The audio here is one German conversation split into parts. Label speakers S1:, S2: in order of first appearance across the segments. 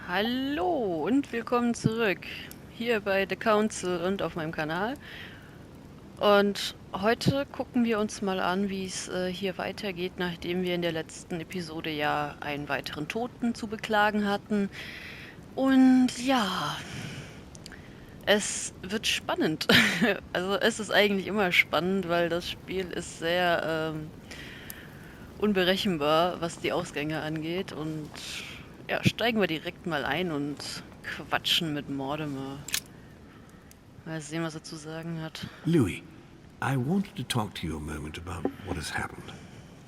S1: Hallo und willkommen zurück hier bei The Council und auf meinem Kanal. Und heute gucken wir uns mal an, wie es hier weitergeht, nachdem wir in der letzten Episode ja einen weiteren Toten zu beklagen hatten. Und ja, es wird spannend. Also es ist eigentlich immer spannend, weil das Spiel ist sehr unberechenbar, was die Ausgänge angeht. Und ja, steigen wir direkt mal ein und quatschen mit Mortimer. Mal sehen, was er zu sagen hat.
S2: Louis, I wanted to talk to you a moment about what has happened.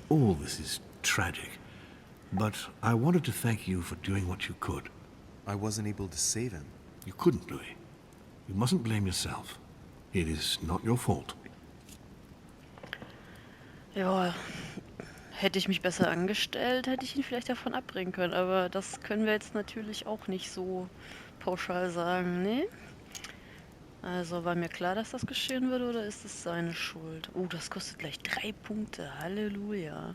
S2: All this is tragic, but I wanted to thank you for doing what you could.
S3: I wasn't able to save him.
S2: You couldn't, Louis. You mustn't blame yourself. It is not your fault.
S1: Ja, hätte ich mich besser angestellt, hätte ich ihn vielleicht davon abbringen können. Aber das können wir jetzt natürlich auch nicht so pauschal sagen, ne? Also war mir klar, dass das geschehen würde, oder ist es seine Schuld? Oh, das kostet gleich 3 Punkte. Halleluja.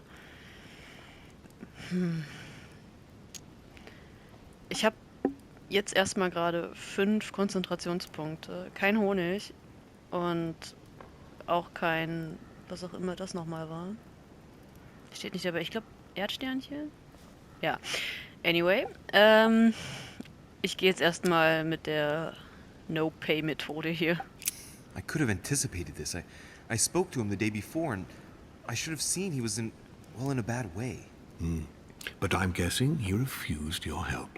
S1: Ich habe jetzt erstmal gerade 5 Konzentrationspunkte. Kein Honig und auch kein, was auch immer das nochmal war. Steht nicht dabei. Ich glaube, Erdsternchen? Ja. Anyway, ich gehe jetzt erstmal mit der No-Pay-Methode hier.
S3: I could have anticipated this. I spoke to him the day before, and I should have seen he was in a bad way.
S2: But I'm guessing he refused your help.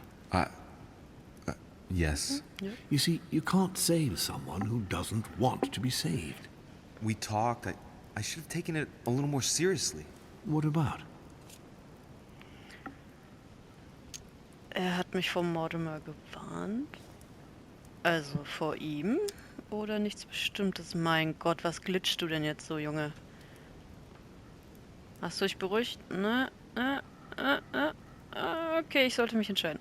S3: Yes.
S1: Ja.
S2: You see, you can't save someone who doesn't want to be saved.
S3: We talked. I should have taken it a little more seriously.
S2: What about?
S1: Er hat mich vom Mortimer gewarnt. Also vor ihm oder nichts Bestimmtes? Mein Gott, was glitscht du denn jetzt so, Junge? Hast du dich beruhigt? Ne? Okay, ich sollte mich entscheiden.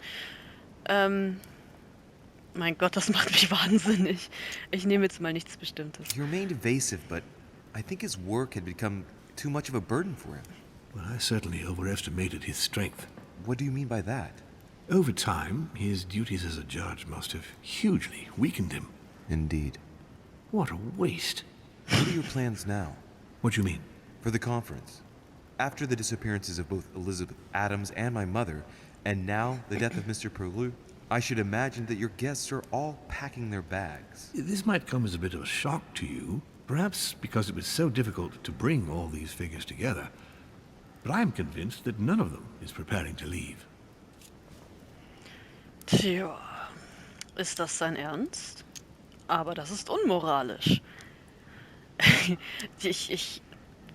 S1: Mein Gott, das macht mich wahnsinnig. Ich nehme jetzt mal nichts Bestimmtes.
S3: He remained evasive, but I think his work had become too much of a burden for him.
S2: Well, I certainly overestimated his strength.
S3: What do you mean by that?
S2: Over time, his duties as a judge must have hugely weakened him.
S3: Indeed.
S2: What a waste.
S3: What are your plans now?
S2: What do you mean?
S3: For the conference? After the disappearances of both Elizabeth Adams and my mother, and now the death of Mr. Perlu, I should imagine that your guests are all packing their bags.
S2: This might come as a bit of a shock to you, perhaps because it was so difficult to bring all these figures together. But I am convinced that none of them is preparing to leave.
S1: Tja, ist das sein Ernst? Aber das ist unmoralisch. Ich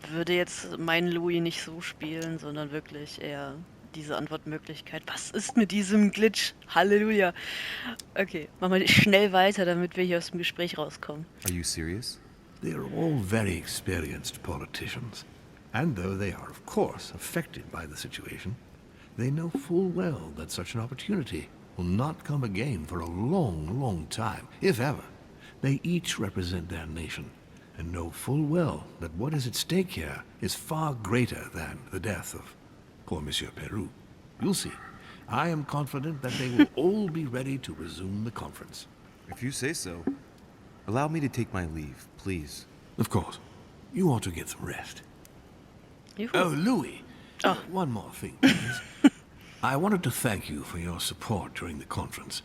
S1: würde jetzt meinen Louis nicht so spielen, sondern wirklich eher diese Antwortmöglichkeit. Was ist mit diesem Glitch? Halleluja. Okay, machen wir schnell weiter, damit wir hier aus dem Gespräch rauskommen.
S3: Are you serious?
S2: They are all very experienced politicians. And though they are, of course, affected by the situation, they know full well that such an opportunity will not come again for a long, long time, if ever. They each represent their nation and know full well that what is at stake here is far greater than the death of poor Monsieur Peru. You'll see. I am confident that they will all be ready to resume the conference.
S3: If you say so. Allow me to take my leave, please.
S2: Of course. You ought to get some rest.
S1: Juhu.
S2: Oh, Louis.
S1: Oh.
S2: One more thing, please. I wanted to thank you for your support during the conference.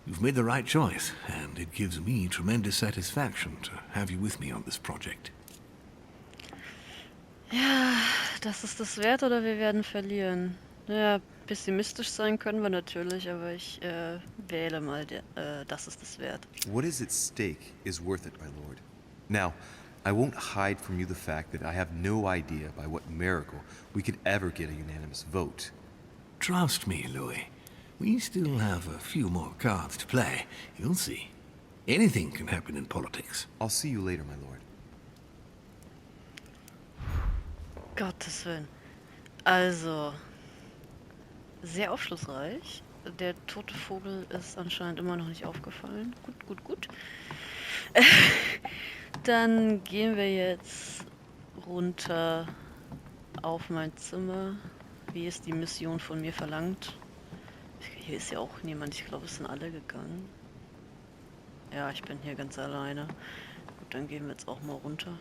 S2: You've made the right choice, and it gives me tremendous satisfaction to have you with me on this project.
S1: Ja, das ist das wert oder wir werden verlieren. Naja, pessimistisch sein können wir natürlich, aber ich wähle mal, das ist das wert.
S3: What is at stake is worth it, my lord. Now, I won't hide from you the fact that I have no idea by what miracle we could ever get a unanimous vote.
S2: Trust me, Louis. We still have a few more cards to play. You'll see. Anything can happen in politics.
S3: I'll see you later, my lord.
S1: Gottes Willen. Also, sehr aufschlussreich. Der tote Vogel ist anscheinend immer noch nicht aufgefallen. Gut. Dann gehen wir jetzt runter auf mein Zimmer, wie es die Mission von mir verlangt. Hier ist ja auch niemand. Ich glaube, es sind alle gegangen. Ja, ich bin hier ganz alleine. Gut, dann gehen wir jetzt auch mal runter.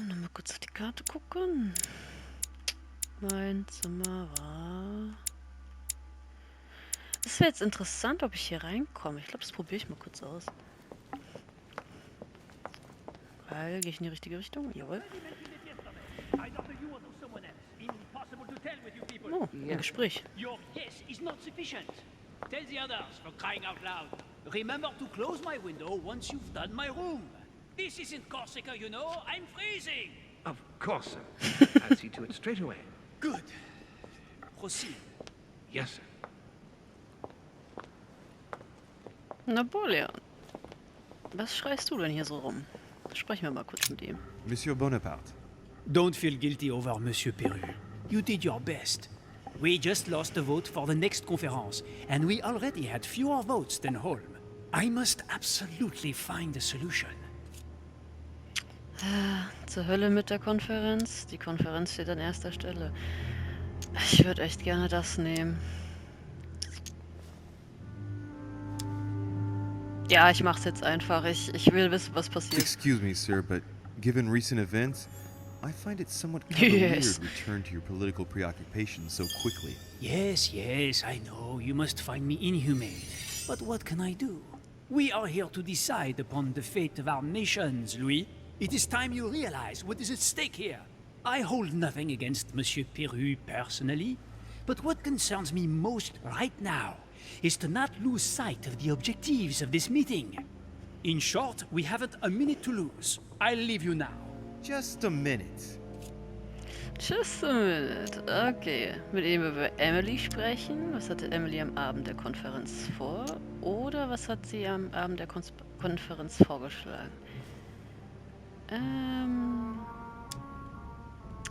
S1: Nochmal kurz auf die Karte gucken. Mein Zimmer war... Es wäre jetzt interessant, ob ich hier reinkomme. Ich glaube, das probiere ich mal kurz aus. Geil, gehe ich in die richtige Richtung? Jawohl. Oh, ein Gespräch.
S4: Your yes is not sufficient. Tell the others, for crying out loud. Remember to close my window once you've done my room. This isn't Corsica, you know. I'm freezing.
S5: Of course, sir. I'll see to it straight away.
S4: Good. Proceed.
S5: Yes, sir.
S1: Napoleon. Was schreist du denn hier so rum? Sprechen wir mal kurz mit ihm.
S3: Monsieur Bonaparte.
S4: Don't feel guilty over Monsieur Peru. You did your best. We just lost the vote for the next conference, and we already had fewer votes than Holm. I must absolutely find a solution.
S1: Zur Hölle mit der Konferenz. Die Konferenz steht an erster Stelle. Ich würde echt gerne das nehmen. Ja, ich mach's jetzt einfach. Ich will wissen, was passiert.
S3: Excuse me, sir, but given recent events, I find it somewhat kind of
S1: Yes.
S3: weird return to your political preoccupations so quickly.
S4: Yes, I know, you must find me inhumane. But what can I do? We are here to decide upon the fate of our nations, Louis. It is time you realize what is at stake here. I hold nothing against Monsieur Peru personally, but what concerns me most right now is to not lose sight of the objectives of this meeting. In short, we haven't a minute to lose. I'll leave you now.
S3: Just a minute.
S1: Just a minute. Okay. Mit ihm über Emily sprechen. Was hatte Emily am Abend der Konferenz vor? Oder was hat sie am Abend der Konferenz vorgeschlagen?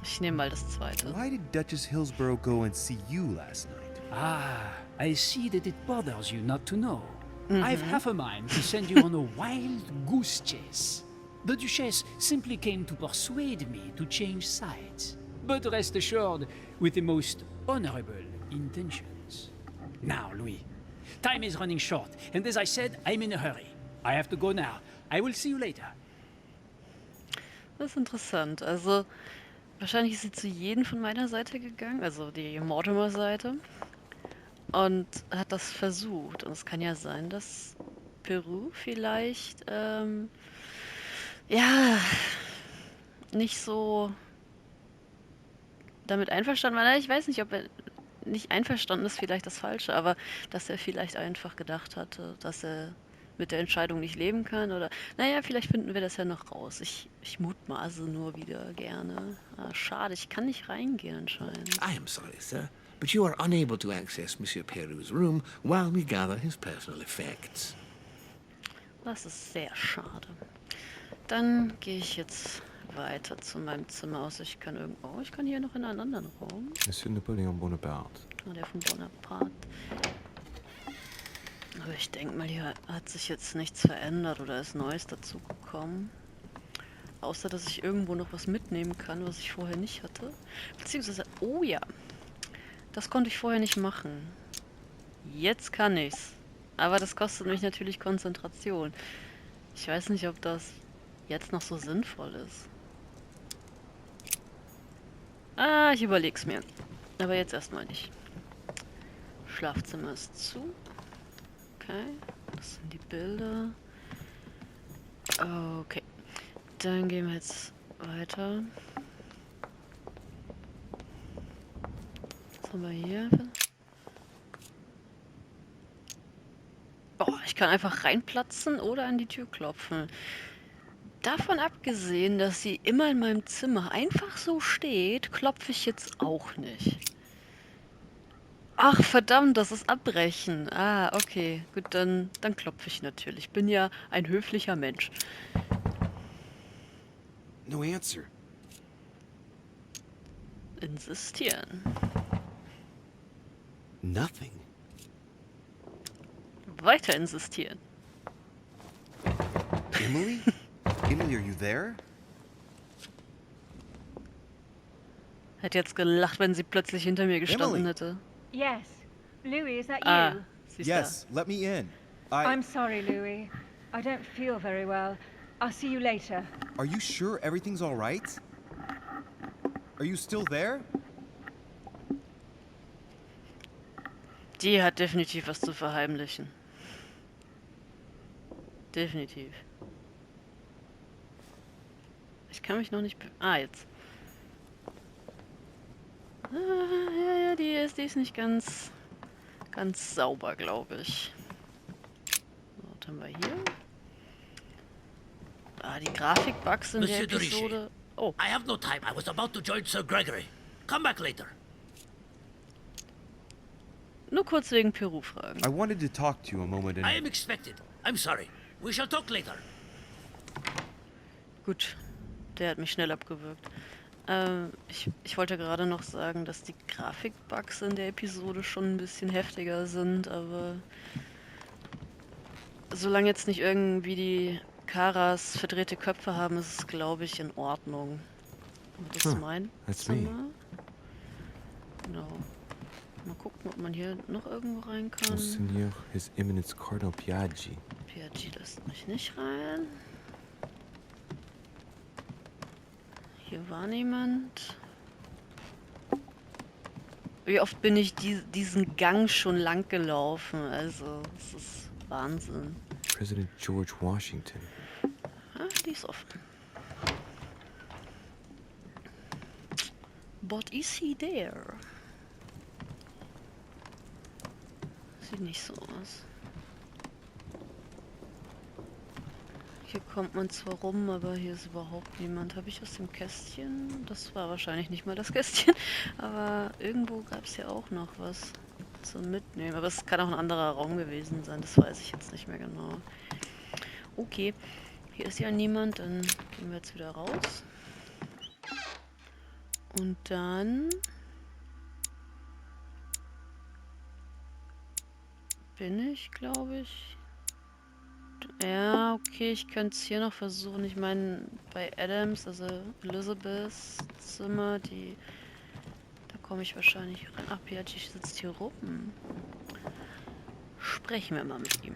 S1: Ich nehme mal das zweite.
S3: Why did Duchess Hillsborough go and see you last night?
S4: Ah, I see that it bothers you not to know. I've half a mind to send you on a wild goose chase. The Duchess simply came to persuade me to change sides. But rest assured, with the most honorable intentions. Now, Louis, time is running short, and as I said, I'm in a hurry. I have to go now. I will see you later.
S1: Das ist interessant. Also, wahrscheinlich ist sie zu jedem von meiner Seite gegangen, also die Mortimer-Seite, und hat das versucht. Und es kann ja sein, dass Peru vielleicht, ja, nicht so damit einverstanden war. Ich weiß nicht, ob er nicht einverstanden ist, vielleicht das Falsche, aber dass er vielleicht einfach gedacht hatte, dass er mit der Entscheidung nicht leben kann oder, naja, vielleicht finden wir das ja noch raus. Ich mutmaße nur wieder gerne. Ah, schade, ich kann nicht reingehen anscheinend.
S2: I am sorry, sir, but you are unable to access Monsieur Peru's room while we gather his personal effects.
S1: Das ist sehr schade. Dann gehe ich jetzt weiter zu meinem Zimmer aus. Ich kann ich kann hier noch in einen anderen Raum.
S3: Monsieur Napoleon Bonaparte.
S1: Ah, der von Bonaparte. Aber ich denke mal, hier hat sich jetzt nichts verändert oder ist Neues dazugekommen. Außer, dass ich irgendwo noch was mitnehmen kann, was ich vorher nicht hatte. Beziehungsweise, oh ja, das konnte ich vorher nicht machen. Jetzt kann ich's. Aber das kostet mich natürlich Konzentration. Ich weiß nicht, ob das jetzt noch so sinnvoll ist. Ah, ich überleg's mir. Aber jetzt erstmal nicht. Schlafzimmer ist zu. Okay, das sind die Bilder. Okay, dann gehen wir jetzt weiter. Was haben wir hier? Oh, ich kann einfach reinplatzen oder an die Tür klopfen. Davon abgesehen, dass sie immer in meinem Zimmer einfach so steht, klopfe ich jetzt auch nicht. Ach, verdammt, das ist Abbrechen. Ah, okay. Gut, dann klopfe ich natürlich. Ich bin ja ein höflicher Mensch.
S3: No answer.
S1: Insistieren.
S3: Nothing.
S1: Weiter insistieren.
S3: Emily? Emily, are you there?
S1: Hätte jetzt gelacht, wenn sie plötzlich hinter mir gestanden
S6: Emily.
S1: hätte.
S7: Yes. Louis, is that
S1: Ah,
S7: you?
S1: sie ist
S6: Yes, let me in.
S7: I'm sorry, Louis. I don't feel very well. I'll see you later.
S6: Are you sure everything's all right? Are you still there?
S1: da. Die hat definitiv was zu verheimlichen. Definitiv. Ich kann mich noch nicht... jetzt. Ja, die ist nicht ganz sauber, glaube ich. So, was haben wir hier? Die Grafikbugs in der
S8: Monsieur de
S1: Episode.
S8: Richet.
S1: Oh,
S8: I have no time. I was about to join Sir Gregory. Come back later.
S1: nur kurz wegen Peru-Fragen.
S3: I wanted to talk to you a moment
S8: I
S3: and...
S8: am expected. I'm sorry. We shall talk later.
S1: Gut, der hat mich schnell abgewürgt. Ich wollte gerade noch sagen, dass die Grafikbugs in der Episode schon ein bisschen heftiger sind, aber solange jetzt nicht irgendwie die Karas verdrehte Köpfe haben, ist es, glaube ich, in Ordnung. Das ist mein
S3: that's me.
S1: Zimmer. Genau. Mal gucken, ob man hier noch irgendwo rein kann.
S3: Monseigneur, His Eminence Cardinal Piaggi.
S1: Piaggi lässt mich nicht rein. Hier war niemand. Wie oft bin ich diesen Gang schon lang gelaufen? Also, es ist Wahnsinn.
S3: President George Washington.
S1: Die ist offen. But is he there? Sieht nicht so aus. Hier kommt man zwar rum, aber hier ist überhaupt niemand. Habe ich aus dem Kästchen? Das war wahrscheinlich nicht mal das Kästchen. Aber irgendwo gab es ja auch noch was zum Mitnehmen. Aber es kann auch ein anderer Raum gewesen sein. Das weiß ich jetzt nicht mehr genau. Okay, hier ist ja niemand. Dann gehen wir jetzt wieder raus. Und dann... bin ich, glaube ich... Ja, okay, ich könnte es hier noch versuchen. Ich meine, bei Adams, also Elizabeths Zimmer, da komme ich wahrscheinlich rein. Ach, Piaggi sitzt hier rum. Sprechen wir mal mit ihm.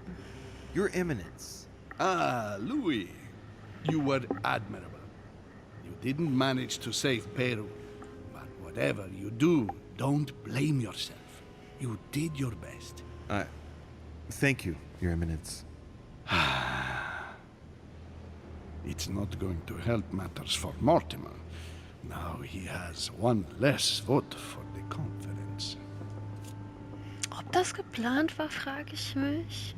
S3: Your Eminence.
S9: Ah, Louis. You were admirable. You didn't manage to save Peru. But whatever you do, don't blame yourself. You did your best.
S3: Thank you, Your Eminence.
S9: It's not going to help matters for Mortimer. Now he has one less vote for the conference.
S1: Ob das geplant war, frage ich mich.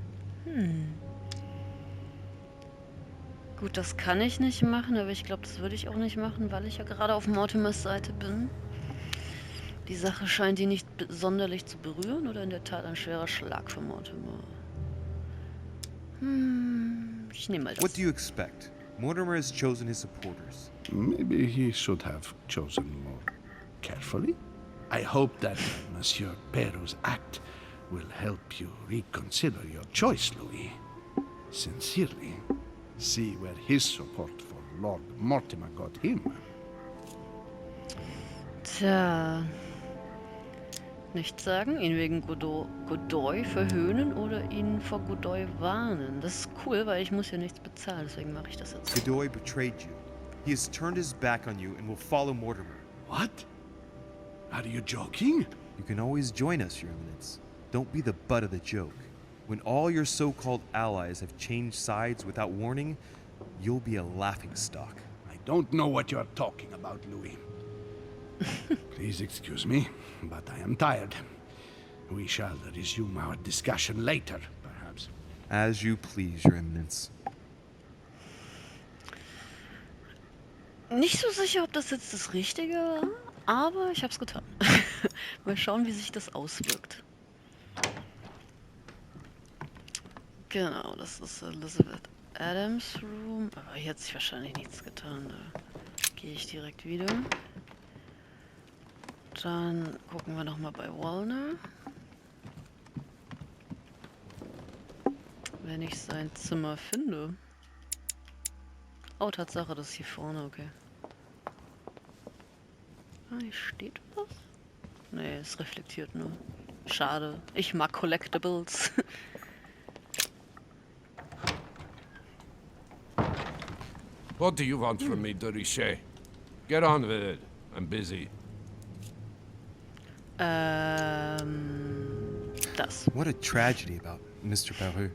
S1: Gut, das kann ich nicht machen, aber ich glaube, das würde ich auch nicht machen, weil ich ja gerade auf Mortimers Seite bin. Die Sache scheint ihn nicht sonderlich zu berühren oder in der Tat ein schwerer Schlag für Mortimer. Ich nehme mal das.
S3: What do you expect? Mortimer has chosen his supporters.
S9: Maybe he should have chosen more carefully. I hope that Monsieur Peru's act will help you reconsider your choice, Louis. Sincerely. See where his support for Lord Mortimer got him.
S1: Tja. Nichts sagen, ihn wegen Godoy verhöhnen oder ihn vor Godoy warnen. Das ist cool, weil ich muss ja nichts bezahlen, deswegen mache ich das jetzt.
S3: Godoy betrayed you. He has turned his back on you and will follow Mortimer.
S9: What? Are you joking?
S3: You can always join us, Your Eminence. Don't be the butt of the joke. When all your so-called allies have changed sides without warning, you'll be a laughingstock.
S9: I don't know what you are talking about, Louis. Please excuse me, but I am tired. We shall resume our discussion later, perhaps.
S3: As you please, Your Eminence.
S1: Nicht so sicher, ob das jetzt das Richtige war, aber ich habe es getan. Mal schauen, wie sich das auswirkt. Genau, das ist Elizabeth Adams Room. Aber hier hat sich wahrscheinlich nichts getan. Da gehe ich direkt wieder. Dann gucken wir nochmal bei Wallner. Wenn ich sein Zimmer finde. Oh, Tatsache, das ist hier vorne, okay. Ah, hier steht was? Nee, es reflektiert nur. Schade. Ich mag Collectibles.
S10: What do you want from me, de Richet? Get on with it. I'm busy.
S1: Das.
S3: What a tragedy about Mr. Peru.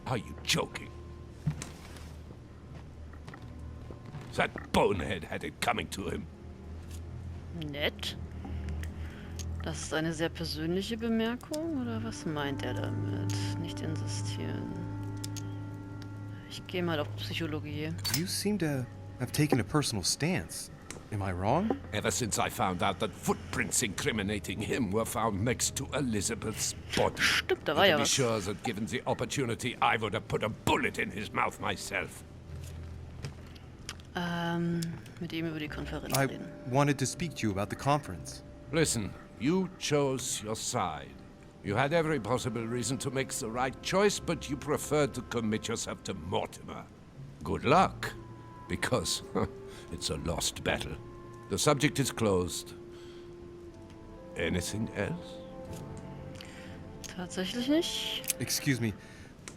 S10: Are you joking? That bonehead had it coming to him.
S1: Nett. Das ist eine sehr persönliche Bemerkung, oder was meint er damit? Nicht insistieren. Ich gehe mal auf Psychologie.
S3: You seem to have taken a personal stance. Am I wrong?
S10: Ever since I found out that footprints incriminating him were found next to Elizabeth's body.
S1: Stimmt, da
S10: But
S1: war
S10: to
S1: ja
S10: be
S1: was.
S10: sure that given the opportunity, I would have put a bullet in his mouth myself.
S1: Mit ihm über die Konferenz
S3: I
S1: reden.
S3: wanted to speak to you about the conference.
S10: Listen, you chose your side. You had every possible reason to make the right choice, but you preferred to commit yourself to Mortimer. Good luck, because it's a lost battle. The subject is closed. Anything else?
S1: Tatsächlich nicht.
S3: Excuse me,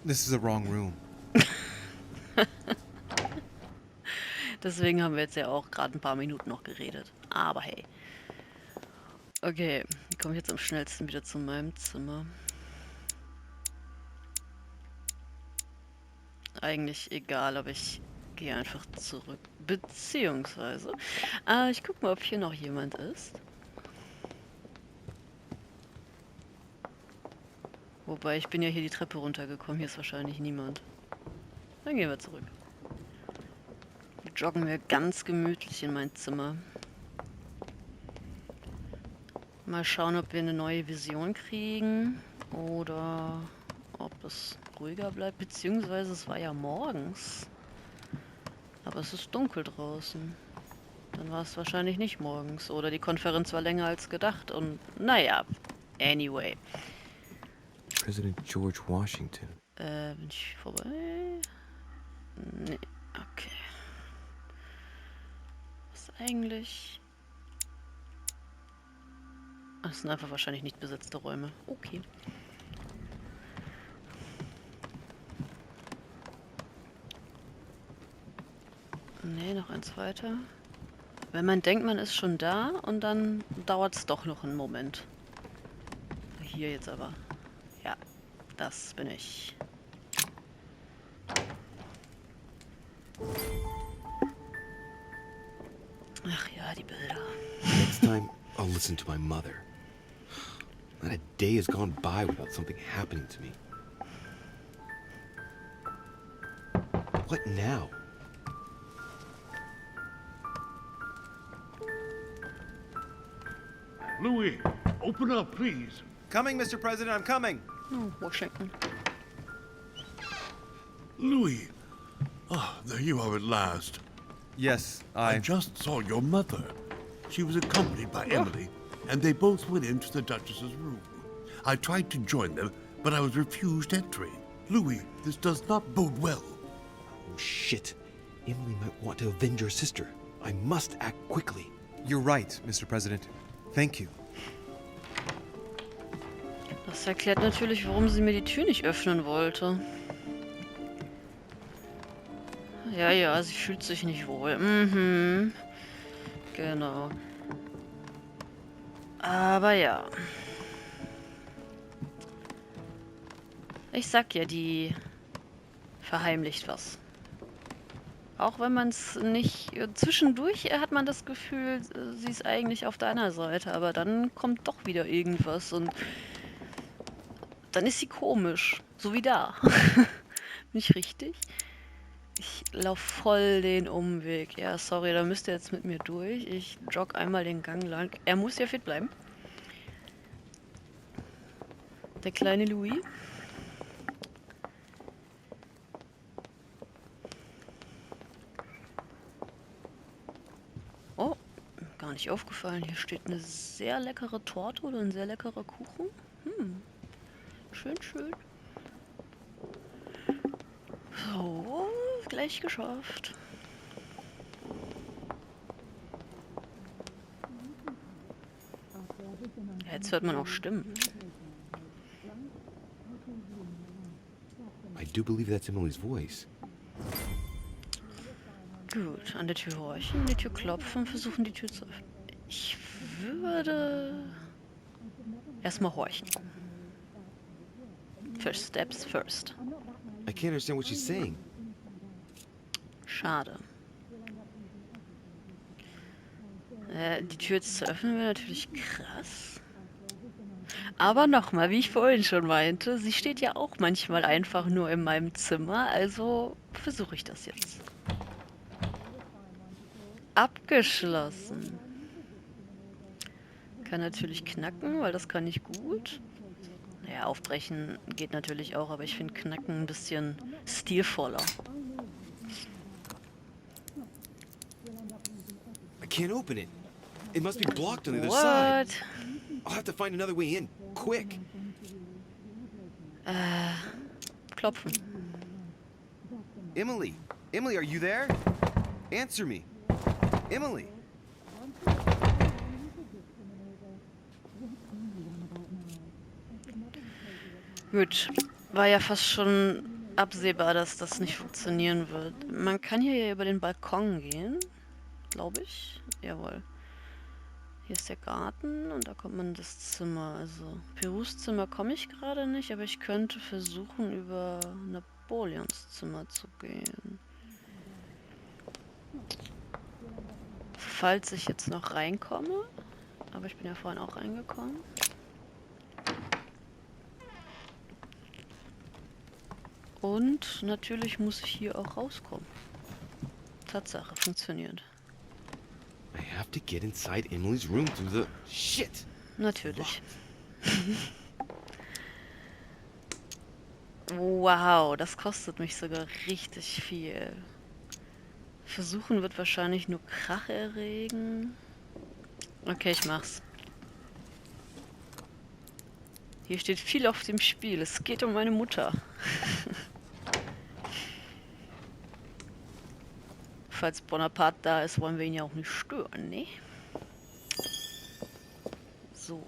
S3: this is the wrong room.
S1: Deswegen haben wir jetzt ja auch gerade ein paar Minuten noch geredet. Aber hey. Okay, wie komme ich jetzt am schnellsten wieder zu meinem Zimmer? Eigentlich egal, aber ich gehe einfach zurück. Beziehungsweise, ich guck mal, ob hier noch jemand ist. Wobei, ich bin ja hier die Treppe runtergekommen. Hier ist wahrscheinlich niemand. Dann gehen wir zurück. Joggen wir ganz gemütlich in mein Zimmer. Mal schauen, ob wir eine neue Vision kriegen oder ob es ruhiger bleibt, beziehungsweise es war ja morgens. Aber es ist dunkel draußen. Dann war es wahrscheinlich nicht morgens oder die Konferenz war länger als gedacht und naja, anyway.
S3: President George Washington.
S1: Bin ich vorbei? Nee, okay. Was eigentlich? Das sind einfach wahrscheinlich nicht besetzte Räume. Okay. Nee, noch eins weiter. Wenn man denkt, man ist schon da und dann dauert es doch noch einen Moment. Hier jetzt aber. Ja, das bin ich. Ach ja, die Bilder.
S3: Next time, I'll listen to my mother. Not a day has gone by without something happening to me. What now?
S5: Louis, open up, please.
S6: Coming, Mr. President, I'm coming.
S1: Oh, Washington.
S11: Louis. Ah, there you are at last.
S6: Yes,
S11: I just saw your mother. She was accompanied by Emily, and they both went into the Duchess's room. I tried to join them, but I was refused entry. Louis, this does not bode well.
S3: Oh, shit. Emily might want to avenge her sister. I must act quickly. You're right, Mr. President. Thank you.
S1: Das erklärt natürlich, warum sie mir die Tür nicht öffnen wollte. Ja, ja, sie fühlt sich nicht wohl. Mhm. Genau. Aber ja. Ich sag ja, die verheimlicht was. Auch wenn man es nicht... Zwischendurch hat man das Gefühl, sie ist eigentlich auf deiner Seite, aber dann kommt doch wieder irgendwas und dann ist sie komisch. So wie da. Nicht richtig? Ich laufe voll den Umweg. Ja, sorry, da müsst ihr jetzt mit mir durch. Ich jogge einmal den Gang lang. Er muss ja fit bleiben. Der kleine Louis. Oh, gar nicht aufgefallen. Hier steht eine sehr leckere Torte oder ein sehr leckerer Kuchen. Schön, schön. So, gleich geschafft. Jetzt hört man auch Stimmen.
S3: I do believe that's Emily's voice.
S1: Gut, an der Tür horchen, die Tür klopfen, versuchen die Tür zu öffnen. Ich würde erstmal horchen. First steps first.
S3: I can't understand what she's saying.
S1: Schade. Die Tür jetzt zu öffnen wäre natürlich krass. Aber nochmal, wie ich vorhin schon meinte, sie steht ja auch manchmal einfach nur in meinem Zimmer, also versuche ich das jetzt. Abgeschlossen. Kann natürlich knacken, weil das kann ich gut. Naja, aufbrechen geht natürlich auch, aber ich finde Knacken ein bisschen stilvoller.
S3: I can't open it. It must be blocked on the other
S1: What?
S3: side. I'll have to find another way in, quick.
S1: Klopfen.
S3: Emily, Emily, are you there? Answer me. Emily.
S1: Gut, war ja fast schon absehbar, dass das nicht funktionieren wird. Man kann hier über den Balkon gehen, glaube ich. Jawohl. Hier ist der Garten und da kommt man in das Zimmer. Also Perus Zimmer komme ich gerade nicht, aber ich könnte versuchen, über Napoleons Zimmer zu gehen. Falls ich jetzt noch reinkomme. Aber ich bin ja vorhin auch reingekommen. Und natürlich muss ich hier auch rauskommen. Tatsache, funktioniert.
S3: I have to get inside Emily's room through the... Shit!
S1: Natürlich. Wow, das kostet mich sogar richtig viel. Versuchen wird wahrscheinlich nur Krach erregen. Okay, ich mach's. Hier steht viel auf dem Spiel. Es geht um meine Mutter. Falls Bonaparte da ist, wollen wir ihn ja auch nicht stören, ne? So.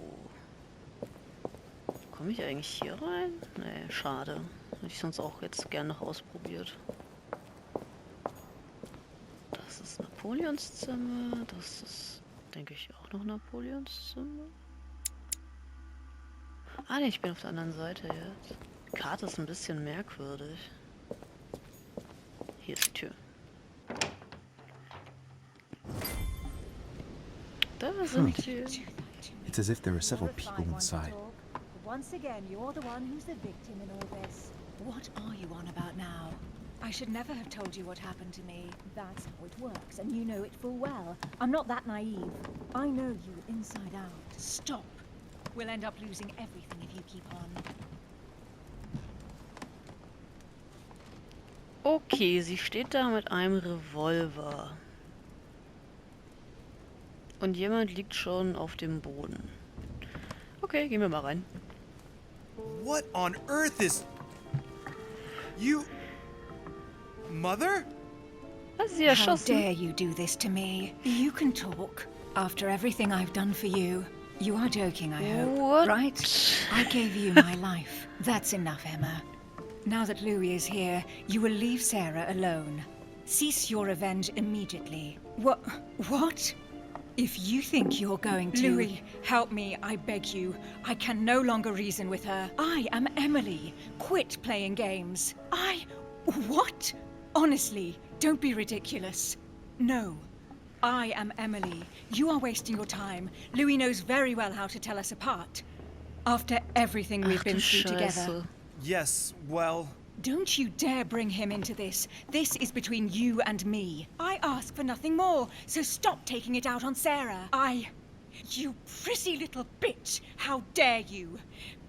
S1: Komme ich eigentlich hier rein? Nee, schade. Hätte ich sonst auch jetzt gern noch ausprobiert. Das ist Napoleons Zimmer. Das ist, denke ich, auch noch Napoleons Zimmer. Ah ne, ich bin auf der anderen Seite jetzt. Die Karte ist ein bisschen merkwürdig. Hier ist die Tür. Da sind sie.
S6: It's as if there are several people inside.
S7: Once again, you're the one who's the victim in all this. What are you on about now? I should never have told you what happened to me. That's how it works, and you know it full well. I'm not that naive. I know you inside out. Stop. We'll end up losing everything if you keep on.
S1: Okay, sie steht da mit einem Revolver. Und jemand liegt schon auf dem Boden. Okay, gehen wir mal rein.
S3: What on earth is... You... Mother?
S1: Was sie
S7: How
S1: erschossen?
S7: dare you do this to me? You can talk. After everything I've done for you. You are joking, I hope.
S1: What?
S7: Right? I gave you my life. That's enough, Emma. Now that Louis is here, you will leave Sarah alone. Cease your revenge immediately. What? If you think you're going to... Louis, help me, I beg you. I can no longer reason with her. I am Emily. Quit playing games. What? Honestly, don't be ridiculous. No. I am Emily. You are wasting your time. Louis knows very well how to tell us apart. After everything we've been through together.
S3: Yes, well...
S7: Don't you dare bring him into this. This is between you and me. I ask for nothing more, so stop taking it out on Sarah. You pretty little bitch! How dare you!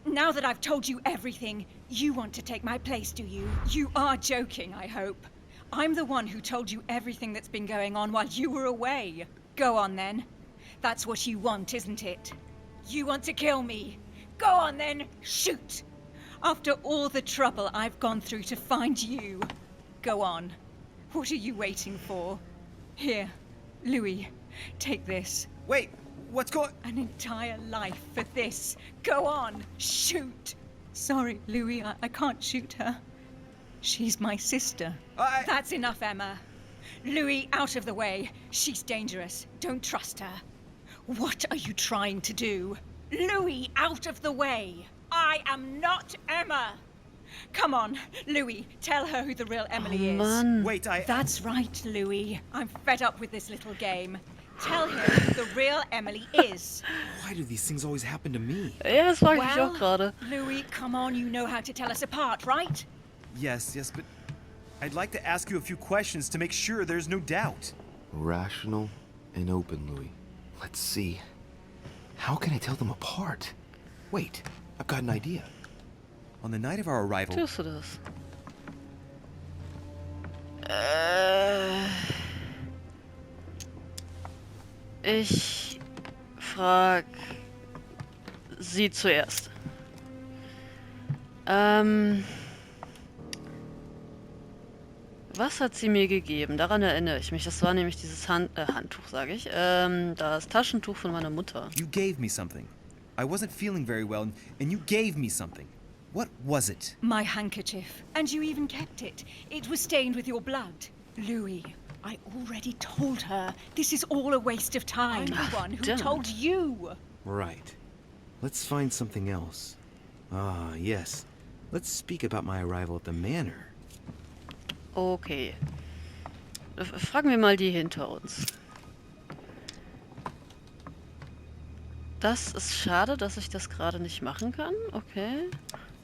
S7: Now that I've told you everything, you want to take my place, do you? You are joking, I hope. I'm the one who told you everything that's been going on while you were away. Go on then. That's what you want, isn't it? You want to kill me. Go on then, shoot! After all the trouble I've gone through to find you. Go on. What are you waiting for? Here, Louis, take this.
S6: Wait, what's going...
S7: An entire life for this. Go on, shoot. Sorry, Louis, I can't shoot her. She's my sister. That's enough, Emma. Louis, out of the way. She's dangerous. Don't trust her. What are you trying to do? Louis, out of the way. I am not Emma. Come on, Louis, tell her who the real Emily is.
S1: Mann.
S6: Wait,
S7: That's right, Louis. I'm fed up with this little game. Tell him who the real Emily is.
S6: Why do these things always happen to me?
S1: Ja, das frage ich mich auch gerade.
S7: Louis, come on, you know how to tell us apart, right?
S6: Yes, but I'd like to ask you a few questions to make sure there's no doubt.
S12: Rational and open, Louis. Let's see. How can I tell them apart? Wait, I've got an idea.
S6: On the night of our arrival...
S1: Tust du das? Ich frag sie zuerst. Was hat sie mir gegeben? Daran erinnere ich mich. Das war nämlich dieses Handtuch, sage ich. Das Taschentuch von meiner Mutter.
S6: You gave me something. I wasn't feeling very well, and you gave me something. What was it?
S7: My handkerchief. And you even kept it. It was stained with your blood. Louis, I already told her. This is all a waste of time. I'm the one who told you.
S12: Right. Let's find something else. Ah, yes. Let's speak about my arrival at the manor.
S1: Okay. Fragen wir mal die hinter uns. Das ist schade, dass ich das gerade nicht machen kann. Okay.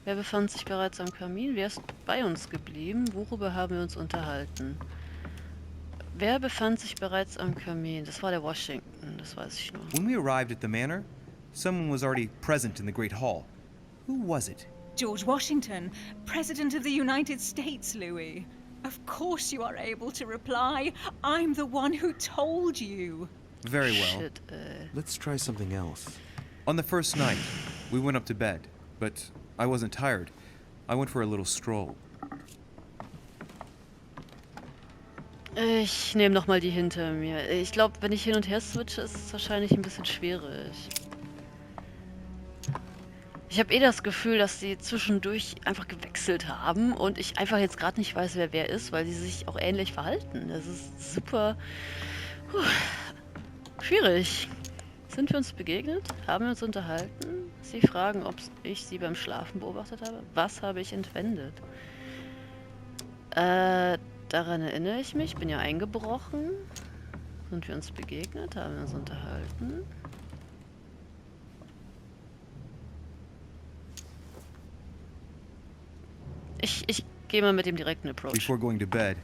S1: Wer befand sich bereits am Kamin? Wer ist bei uns geblieben? Worüber haben wir uns unterhalten? Wer befand sich bereits am Kamin? Das war der Washington, das weiß ich nur.
S6: When we arrived at the manor, someone was already present in the Great Hall. Who was it?
S7: George Washington, President of the United States, Louis. Of course you are able to reply. I'm the one who told you.
S6: Very well.
S1: Shit,
S12: Let's try something else.
S6: On the first night, we went up to bed, but I wasn't tired. I went for a little stroll.
S1: Ich nehme nochmal die hinter mir. Ich glaube, wenn ich hin und her switche, ist es wahrscheinlich ein bisschen schwierig. Ich habe das Gefühl, dass sie zwischendurch einfach gewechselt haben und ich einfach jetzt gerade nicht weiß, wer ist, weil sie sich auch ähnlich verhalten. Das ist super schwierig. Sind wir uns begegnet? Haben wir uns unterhalten? Sie fragen, ob ich sie beim Schlafen beobachtet habe. Was habe ich entwendet? Daran erinnere ich mich. Bin ja eingebrochen. Sind wir uns begegnet? Haben wir uns unterhalten? Ich gehe mal mit dem direkten Approach.
S6: Before going to bed,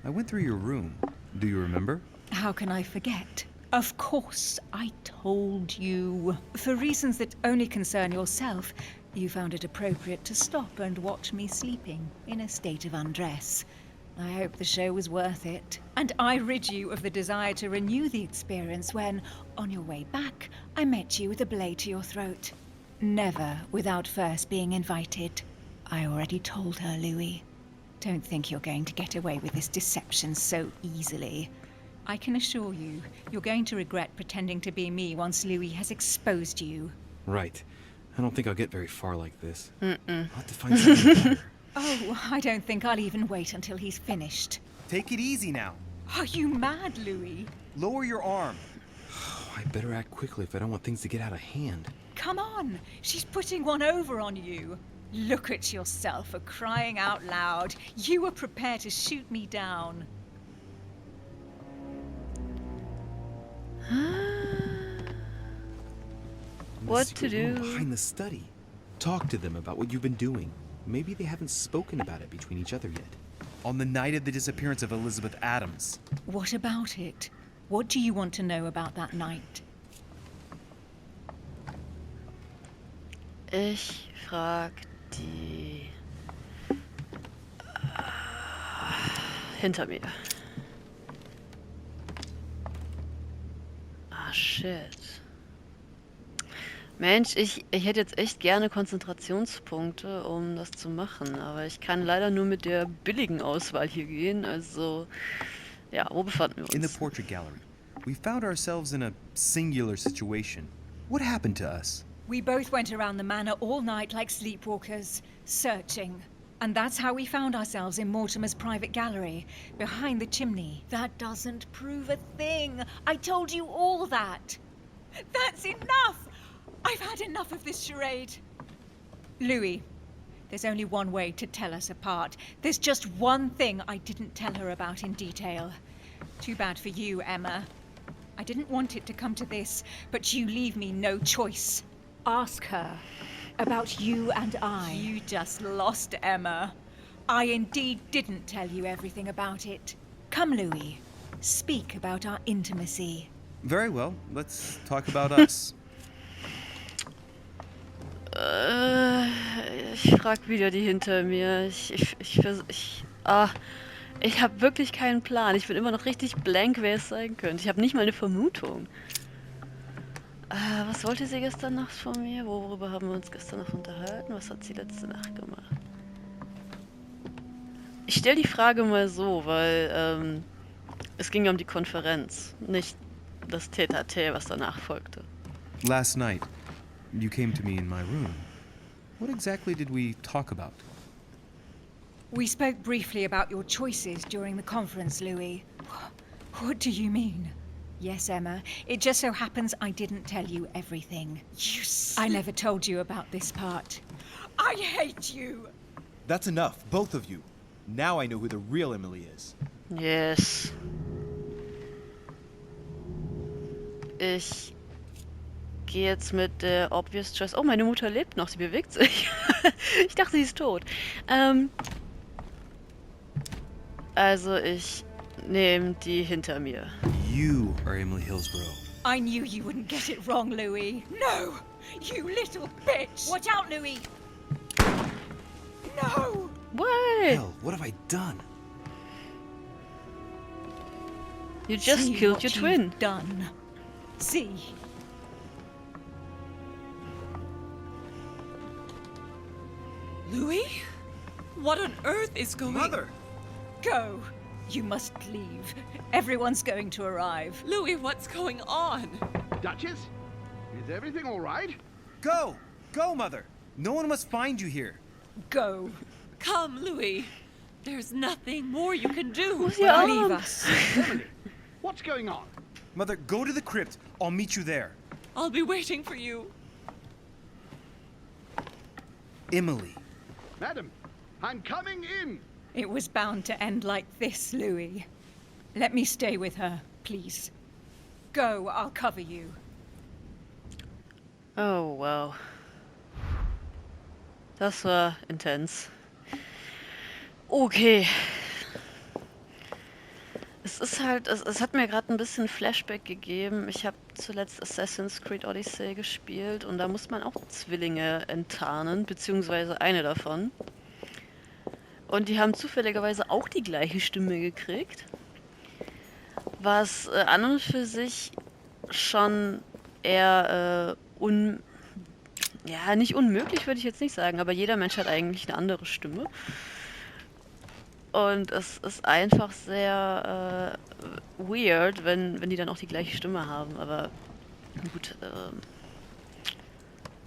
S6: I went through your room. Do you remember?
S7: How can I forget? Of course, I told you. For reasons that only concern yourself, you found it appropriate to stop and watch me sleeping in a state of undress. I hope the show was worth it. And I rid you of the desire to renew the experience when, on your way back, I met you with a blade to your throat. Never without first being invited. I already told her, Louis. Don't think you're going to get away with this deception so easily. I can assure you, you're going to regret pretending to be me once Louis has exposed you.
S12: Right. I don't think I'll get very far like this. I'll have to find something better.
S7: Oh, I don't think I'll even wait until he's finished.
S6: Take it easy now.
S7: Are you mad, Louis?
S6: Lower your arm.
S12: I better act quickly if I don't want things to get out of hand.
S7: Come on, she's putting one over on you. Look at yourself for crying out loud. You were prepared to shoot me down.
S1: What to do?
S12: Behind the study. Talk to them about what you've been doing. Maybe they haven't spoken about it between each other yet.
S6: On the night of the disappearance of Elizabeth Adams.
S7: What about it? What do you want to know about that night?
S1: Ich frag die hinter mir. Ah, shit. Mensch, ich hätte jetzt echt gerne Konzentrationspunkte, um das zu machen, aber ich kann leider nur mit der billigen Auswahl hier gehen, also ja, wo befanden wir uns?
S6: In the portrait gallery.
S3: We found ourselves in a singular situation. What happened to us?
S7: We both went around the manor all night like sleepwalkers, searching. And that's how we found ourselves in Mortimer's private gallery, behind the chimney. That doesn't prove a thing. I told you all that. That's enough! I've had enough of this charade. Louis, there's only one way to tell us apart. There's just one thing I didn't tell her about in detail. Too bad for you, Emma. I didn't want it to come to this, but you leave me no choice. Ask her about you and I. You just lost, Emma. I indeed didn't tell you everything about it. Come, Louis. Speak about our intimacy.
S3: Very well, let's talk about us.
S1: Ich frag wieder die hinter mir. Ich habe wirklich keinen Plan. Ich bin immer noch richtig blank, wer es sein könnte. Ich habe nicht mal eine Vermutung. Was wollte sie gestern Nacht von mir? Worüber haben wir uns gestern Nacht unterhalten? Was hat sie letzte Nacht gemacht? Ich stelle die Frage mal so, weil es ging um die Konferenz, nicht das Tête-à-Tête, was danach folgte.
S3: Last night, you came to me in my room. What exactly did we talk about?
S7: We spoke briefly about your choices during the conference, Louis. What do you mean? Yes, Emma. It just so happens I didn't tell you everything. I never told you about this part. I hate you!
S6: That's enough, both of you. Now I know who the real Emily is.
S1: Yes. Ich gehe jetzt mit der Obvious Choice. Oh, meine Mutter lebt noch, sie bewegt sich. Ich dachte, sie ist tot. Also ich nehme die hinter mir.
S3: You are Emily Hillsborough.
S7: I knew you wouldn't get it wrong, Louis. No! You little bitch! Watch out, Louis! No!
S1: What?
S12: Hell, what have I done?
S1: You just
S7: See
S1: killed
S7: what
S1: your twin.
S7: you've done. See.
S13: Louis? What on earth is going...
S6: Mother!
S7: Go. You must leave. Everyone's going to arrive.
S13: Louis, what's going on?
S5: Duchess? Is everything all right?
S3: Go! Go, Mother! No one must find you here.
S7: Go.
S13: Come, Louis. There's nothing more you can do.
S7: Leave us.
S5: Emily, what's going on?
S3: Mother, go to the crypt. I'll meet you there.
S13: I'll be waiting for you.
S3: Emily.
S5: Madam, I'm coming in.
S7: It was bound to end like this, Louis. Let me stay with her, please. Go, I'll cover you.
S1: Oh, wow. Das war intens. Okay. Es ist halt, es hat mir gerade ein bisschen Flashback gegeben. Ich habe zuletzt Assassin's Creed Odyssey gespielt und da muss man auch Zwillinge enttarnen, beziehungsweise eine davon. Und die haben zufälligerweise auch die gleiche Stimme gekriegt. Was an und für sich schon eher nicht unmöglich würde ich jetzt nicht sagen, aber jeder Mensch hat eigentlich eine andere Stimme. Und es ist einfach sehr weird, wenn die dann auch die gleiche Stimme haben. Aber gut,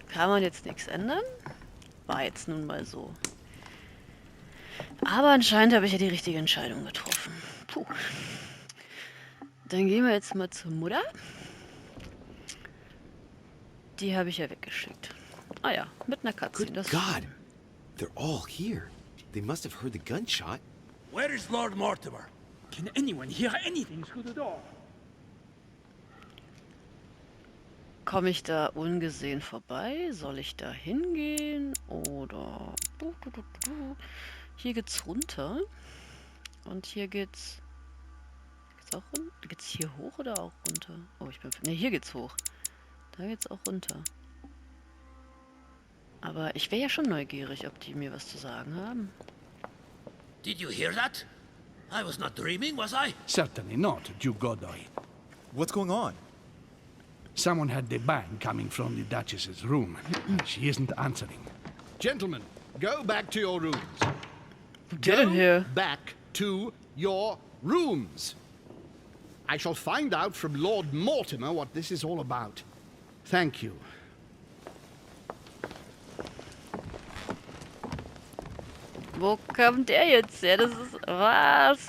S1: kann man jetzt nichts ändern. War jetzt nun mal so. Aber anscheinend habe ich ja die richtige Entscheidung getroffen. Puh. Dann gehen wir jetzt mal zur Mutter. Die habe ich ja weggeschickt. Ah ja, mit einer Katze.
S12: Good God! They're all here. They must have heard the gunshot.
S8: Where is Lord Mortimer?
S4: Can anyone hear anything through the door?
S1: Komme ich da ungesehen vorbei? Soll ich da hingehen? Oder... Hier geht's runter. Und hier geht's... Geht's auch runter? Geht's hier hoch oder auch runter? Oh, ich bin... Ne, hier geht's hoch. Da geht's auch runter. Aber ich wäre ja schon neugierig, ob die mir was zu sagen haben.
S8: Did you hear that? I was not dreaming, was I?
S9: Certainly not, Duke Godoy.
S6: What's going on?
S9: Someone had the bang coming from the Duchess's room. She isn't answering.
S5: Gentlemen, go back to your rooms.
S1: Get in here.
S5: Back to your rooms. I shall find out from Lord Mortimer what this is all about. Thank you.
S1: Wo kommt der jetzt her? Das ist... Was?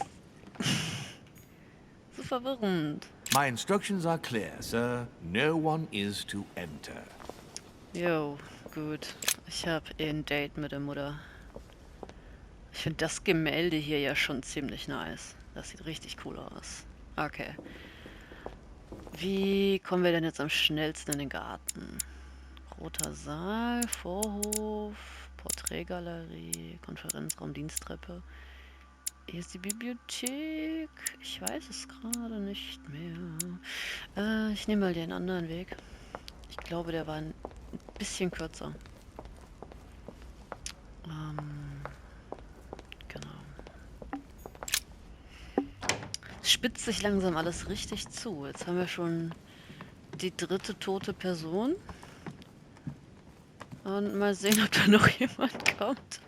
S1: So verwirrend.
S2: My instructions are clear, sir. No one is to enter.
S1: Jo, gut. Ich habe eh ein Date mit der Mutter. Ich finde das Gemälde hier ja schon ziemlich nice. Das sieht richtig cool aus. Okay. Wie kommen wir denn jetzt am schnellsten in den Garten? Roter Saal, Vorhof, Porträtgalerie, Konferenzraum, Diensttreppe. Hier ist die Bibliothek. Ich weiß es gerade nicht mehr. Ich nehme mal den anderen Weg. Ich glaube, der war ein bisschen kürzer. Genau. Es spitzt sich langsam alles richtig zu. Jetzt haben wir schon die dritte tote Person. Und mal sehen, ob da noch jemand kommt.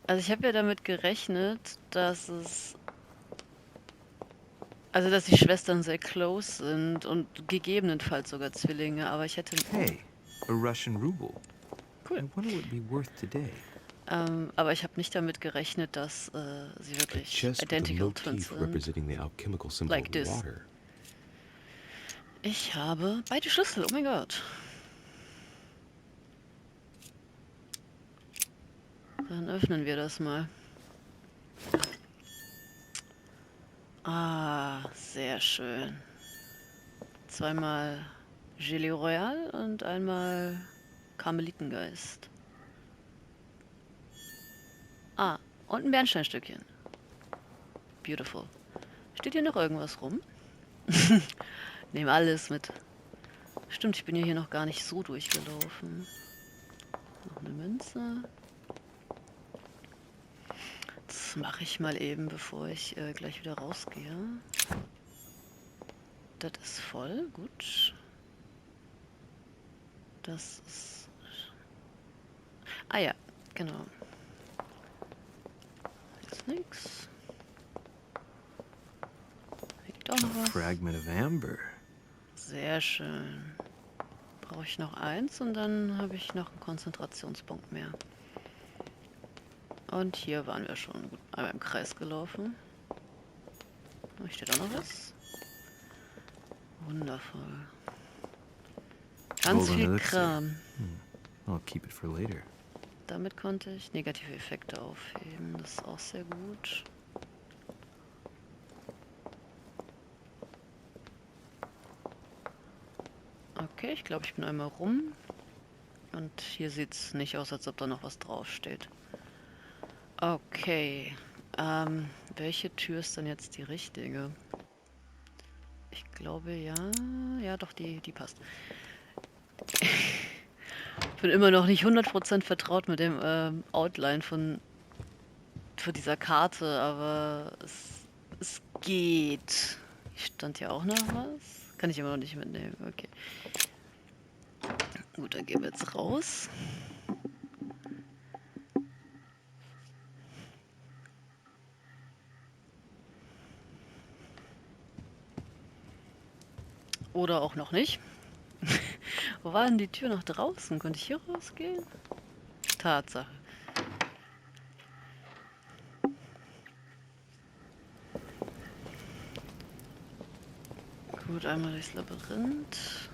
S1: Also ich habe ja damit gerechnet, dass es... Also dass die Schwestern sehr close sind und gegebenenfalls sogar Zwillinge, aber ich hätte...
S12: Hey, a Russian ruble.
S1: Cool.
S12: I wonder what it'd be worth today.
S1: Aber ich habe nicht damit gerechnet, dass sie wirklich identical twins sind.
S3: representing the alchemical symbol
S1: Like this.
S3: water.
S1: Ich habe beide Schlüssel, oh mein Gott. Dann öffnen wir das mal. Ah, sehr schön. Zweimal Gelee Royal und einmal Karmelitengeist. Ah, und ein Bernsteinstückchen. Beautiful. Steht hier noch irgendwas rum? Nehm alles mit. Stimmt, ich bin hier noch gar nicht so durchgelaufen. Noch eine Münze. Das mache ich mal eben, bevor ich gleich wieder rausgehe. Das ist voll, gut. Das ist... Ah ja, genau. Jetzt nix. Hier liegt auch noch was.
S12: Fragment of amber.
S1: Sehr schön. Brauche ich noch eins und dann habe ich noch einen Konzentrationspunkt mehr. Und hier waren wir schon gut einmal im Kreis gelaufen. Hier steht auch noch was. Wundervoll. Ganz viel Kram.
S12: I'll keep it for later.
S1: Damit konnte ich negative Effekte aufheben. Das ist auch sehr gut. Okay, ich glaube, ich bin einmal rum. Und hier sieht es nicht aus, als ob da noch was draufsteht. Okay. Welche Tür ist denn jetzt die richtige? Ich glaube, ja. Ja, doch, die passt. Ich bin immer noch nicht 100% vertraut mit dem Outline von dieser Karte, aber es geht. Hier stand ja auch noch was. Kann ich immer noch nicht mitnehmen. Okay. Gut, dann gehen wir jetzt raus. Oder auch noch nicht. Wo war denn die Tür nach draußen? Konnte ich hier rausgehen? Tatsache. Gut, einmal durchs Labyrinth.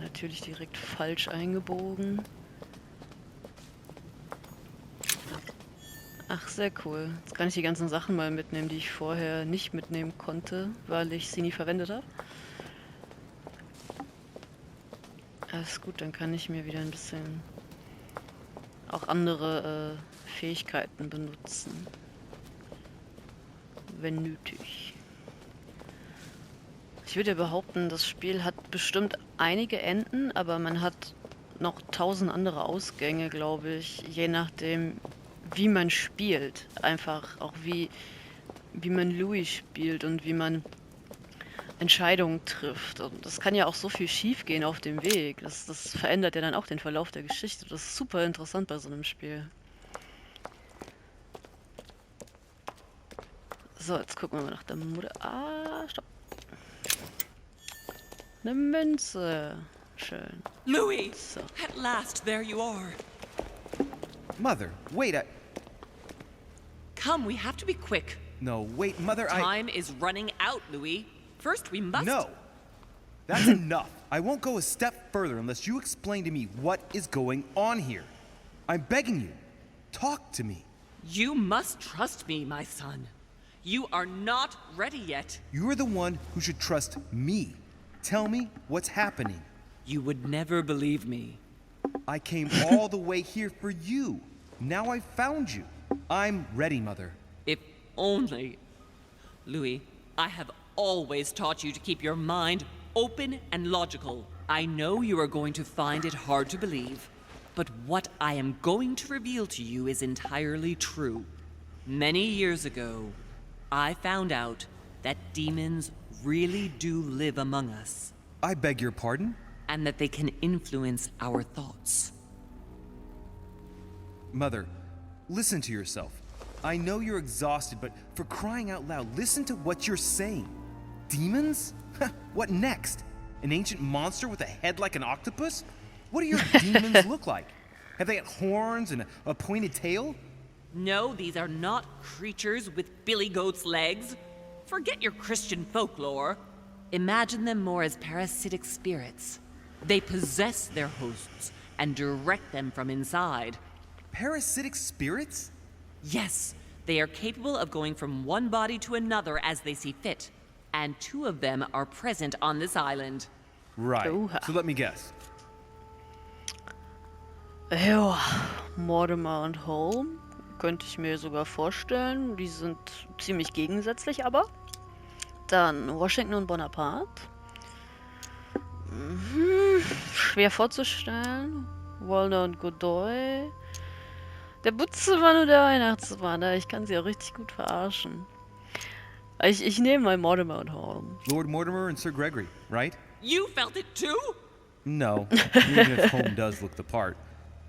S1: Natürlich direkt falsch eingebogen. Ach, sehr cool. Jetzt kann ich die ganzen Sachen mal mitnehmen, die ich vorher nicht mitnehmen konnte, weil ich sie nie verwendet habe. Alles gut, dann kann ich mir wieder ein bisschen auch andere Fähigkeiten benutzen. Wenn nötig. Ich würde ja behaupten, das Spiel hat bestimmt einige Enden, aber man hat noch 1000 andere Ausgänge, glaube ich, je nachdem, wie man spielt. Einfach auch wie man Louis spielt und wie man Entscheidungen trifft. Und das kann ja auch so viel schief gehen auf dem Weg. Das verändert ja dann auch den Verlauf der Geschichte. Das ist super interessant bei so einem Spiel. Es So, jetzt gucken wir mal nach der Mutter. Ah, stopp. Eine Münze. Schön.
S13: Louis!
S1: So.
S13: At last, there you are.
S3: Mother, wait,
S13: Come, we have to be quick.
S3: No, wait, Mother,
S13: Time is running out, Louis. First, we must...
S3: No! That's enough. I won't go a step further unless you explain to me what is going on here. I'm begging you. Talk to me.
S13: You must trust me, my son. You are not ready yet.
S3: You're the one who should trust me. Tell me what's happening.
S13: You would never believe me.
S3: I came all the way here for you. Now I've found you. I'm ready, Mother.
S13: If only... Louis, I have always taught you to keep your mind open and logical. I know you are going to find it hard to believe, but what I am going to reveal to you is entirely true. Many years ago, I found out that demons really do live among us.
S3: I beg your pardon?
S13: And that they can influence our thoughts.
S3: Mother, listen to yourself. I know you're exhausted, but for crying out loud, listen to what you're saying. Demons? What next? An ancient monster with a head like an octopus? What do your demons look like? Have they got horns and a pointed tail?
S13: No, these are not creatures with billy goat's legs. Forget your Christian folklore. Imagine them more as parasitic spirits. They possess their hosts and direct them from inside.
S3: Parasitic spirits?
S13: Yes, they are capable of going from one body to another as they see fit. And 2 of them are present on this island.
S3: Right. So let me guess.
S1: Ja, Mortimer und Home. Könnte ich mir sogar vorstellen. Die sind ziemlich gegensätzlich, aber. Dann Washington und Bonaparte. Schwer vorzustellen. Walner und Godoy. Der Butzemann und der Weihnachtsmann. Ich kann sie auch richtig gut verarschen. Ich nehme mal Mortimer und Home.
S3: Lord Mortimer and Sir Gregory, right?
S13: You felt it too?
S3: No, even if Home does look the part.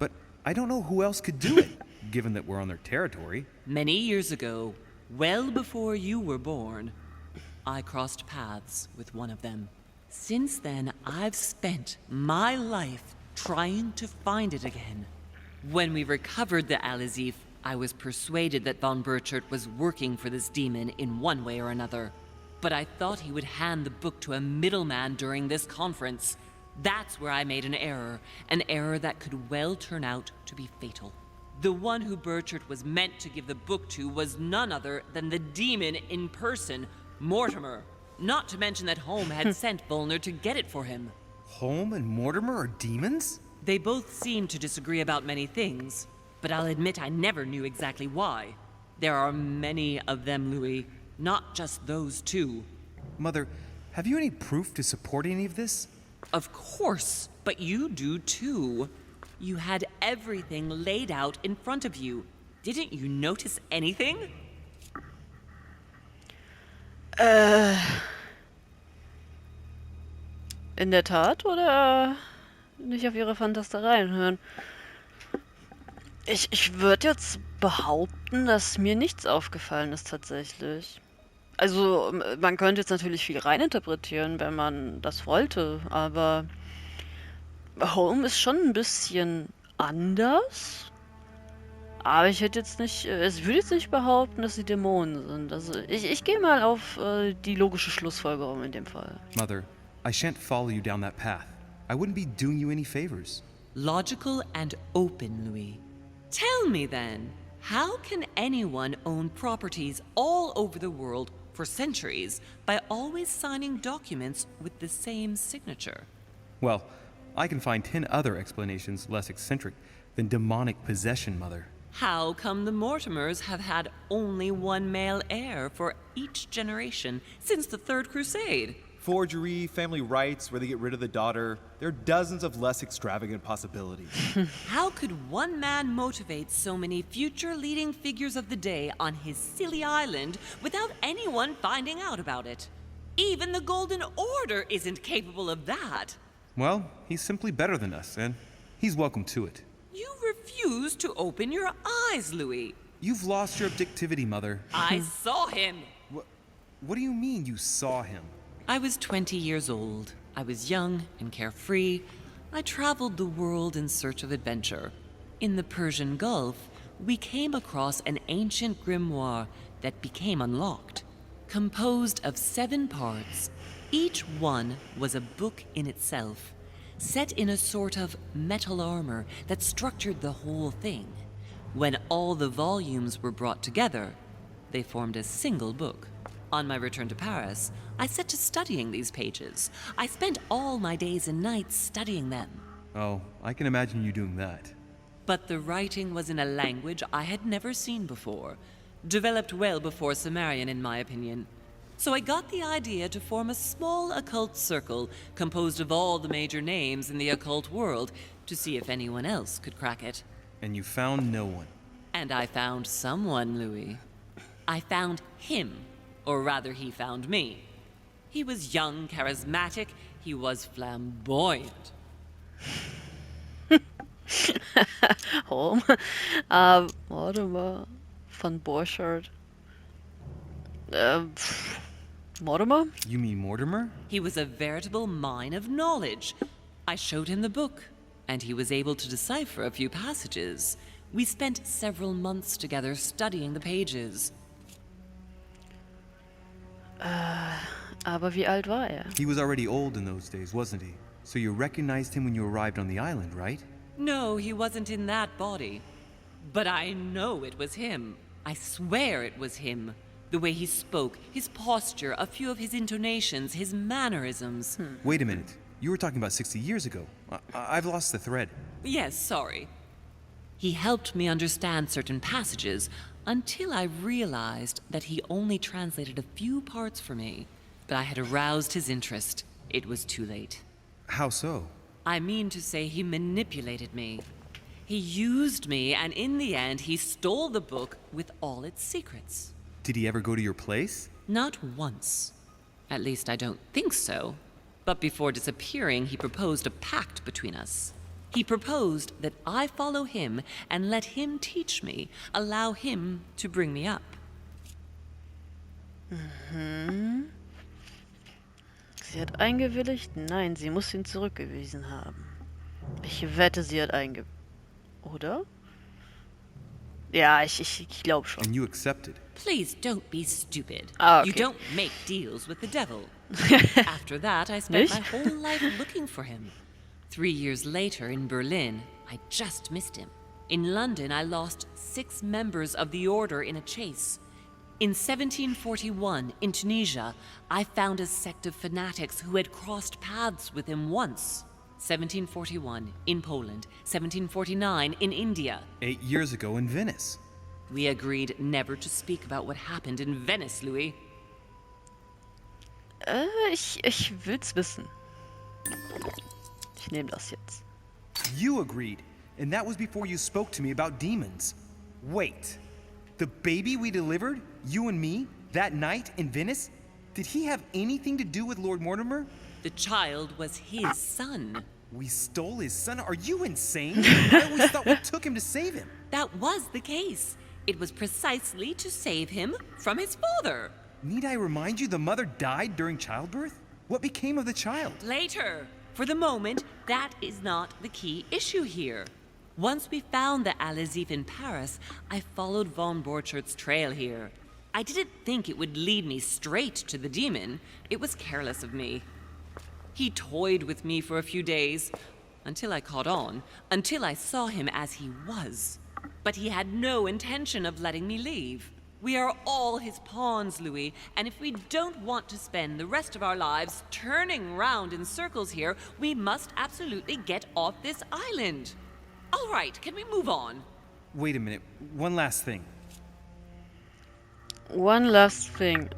S3: But I don't know who else could do it, given that we're on their territory.
S13: Many years ago, well before you were born, I crossed paths with one of them. Since then, I've spent my life trying to find it again. When we recovered the elusive, I was persuaded that von Burchard was working for this demon in one way or another. But I thought he would hand the book to a middleman during this conference. That's where I made an error that could well turn out to be fatal. The one who Burchard was meant to give the book to was none other than the demon in person, Mortimer. Not to mention that Home had sent Volner to get it for him.
S3: Home and Mortimer are demons?
S13: They both seem to disagree about many things, but I'll admit I never knew exactly why. There are many of them, Louis, not just those 2.
S3: Mother, have you any proof to support any of this?
S13: Of course, but you do too. You had everything laid out in front of you. Didn't you notice anything?
S1: In der Tat, oder nicht auf ihre Fantastereien hören? Ich würde jetzt behaupten, dass mir nichts aufgefallen ist tatsächlich. Also, man könnte jetzt natürlich viel reininterpretieren, wenn man das wollte, aber Home ist schon ein bisschen anders. Aber ich hätte jetzt nicht, ich würde jetzt nicht behaupten, dass sie Dämonen sind. Also, ich gehe mal auf die logische Schlussfolgerung in dem Fall.
S3: Mother, I shan't follow you down that path. I wouldn't be doing you any favors.
S13: Logical and open, Louis. Tell me then, how can anyone own properties all over the world for centuries by always signing documents with the same signature?
S3: Well, I can find 10 other explanations less eccentric than demonic possession, Mother.
S13: How come the Mortimers have had only one male heir for each generation since the Third Crusade?
S14: Forgery, family rights, where they get rid of the daughter. There are dozens of less extravagant possibilities.
S13: How could one man motivate so many future leading figures of the day on his silly island without anyone finding out about it? Even the Golden Order isn't capable of that.
S3: Well, he's simply better than us, and he's welcome to it.
S13: You refuse to open your eyes, Louis.
S3: You've lost your objectivity, Mother.
S13: I saw him.
S3: What do you mean you saw him?
S13: I was 20 years old. I was young and carefree. I traveled the world in search of adventure. In the Persian Gulf, we came across an ancient grimoire that became unlocked. Composed of 7 parts, each one was a book in itself, set in a sort of metal armor that structured the whole thing. When all the volumes were brought together, they formed a single book. On my return to Paris, I set to studying these pages. I spent all my days and nights studying them.
S14: Oh, I can imagine you doing that.
S13: But the writing was in a language I had never seen before, developed well before Sumerian, in my opinion. So I got the idea to form a small occult circle composed of all the major names in the occult world to see if anyone else could crack it.
S14: And you found no one.
S13: And I found someone, Louis. I found him, or rather he found me. He was young, charismatic, he was flamboyant.
S1: Warte mal. Von Borchardt. Mortimer?
S14: You mean Mortimer?
S13: He was a veritable mine of knowledge. I showed him the book, and he was able to decipher a few passages. We spent several months together studying the pages.
S1: Aber wie alt war er?
S14: He was already old in those days, wasn't he? So you recognized him when you arrived on the island, right?
S13: No, he wasn't in that body. But I know it was him. I swear it was him. The way he spoke, his posture, a few of his intonations, his mannerisms.
S14: Wait a minute. You were talking about 60 years ago. I've lost the thread.
S13: Yes, sorry. He helped me understand certain passages until I realized that he only translated a few parts for me. But I had aroused his interest. It was too late.
S14: How so?
S13: I mean to say he manipulated me. He used me, and in the end, he stole the book with all its secrets.
S14: Did he ever go to your place?
S13: Not once. At least I don't think so. But before disappearing, he proposed a pact between us. He proposed that I follow him and let him teach me, allow him to bring me up.
S1: Sie hat eingewilligt? Nein, sie muss ihn zurückgewiesen haben. Ich wette, sie hat Oder? Ja, ich glaube schon.
S14: And you accepted.
S13: Please don't be stupid.
S1: Ah, okay.
S13: You don't make deals with the devil. After that, I spent my whole life looking for him. 3 years later, in Berlin, I just missed him. In London, I lost 6 members of the order in a chase. In 1741, in Tunisia, I found a sect of fanatics who had crossed paths with him once. 1741, in Poland. 1749, in India.
S14: 8 years ago in Venice.
S13: We agreed never to speak about what happened in Venice, Louis.
S1: Ich will's wissen. Ich nehme das jetzt.
S3: You agreed, and that was before you spoke to me about demons. Wait, the baby we delivered, you and me, that night in Venice, did he have anything to do with Lord Mortimer?
S13: The child was his son.
S3: We stole his son? Are you insane? I always thought we took him to save him.
S13: That was the case. It was precisely to save him from his father.
S3: Need I remind you the mother died during childbirth? What became of the child?
S13: Later. For the moment, that is not the key issue here. Once we found the elusive in Paris, I followed von Borchardt's trail here. I didn't think it would lead me straight to the demon. It was careless of me. He toyed with me for a few days, until I caught on, until I saw him as he was. But he had no intention of letting me leave. We are all his pawns, Louis, and if we don't want to spend the rest of our lives turning round in circles here, we must absolutely get off this island. All right, can we move on?
S14: Wait a minute. One last thing.
S1: One last thing.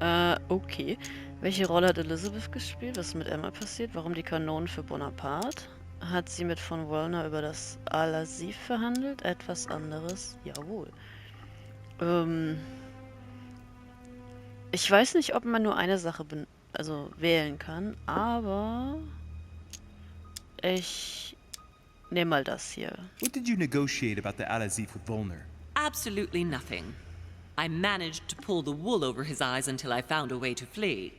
S1: Okay. Welche Rolle hat Elizabeth gespielt? Was ist mit Emma passiert? Warum die Kanonen für Bonaparte? Hat sie mit von Wollner über das elusive verhandelt? Etwas anderes? Jawohl. Ich weiß nicht, ob man nur eine Sache wählen kann, aber ich nehme mal das hier.
S14: What did you negotiate about the elusive with Wollner?
S13: Absolutely nothing. I managed to pull the wool over his eyes until I found a way to flee.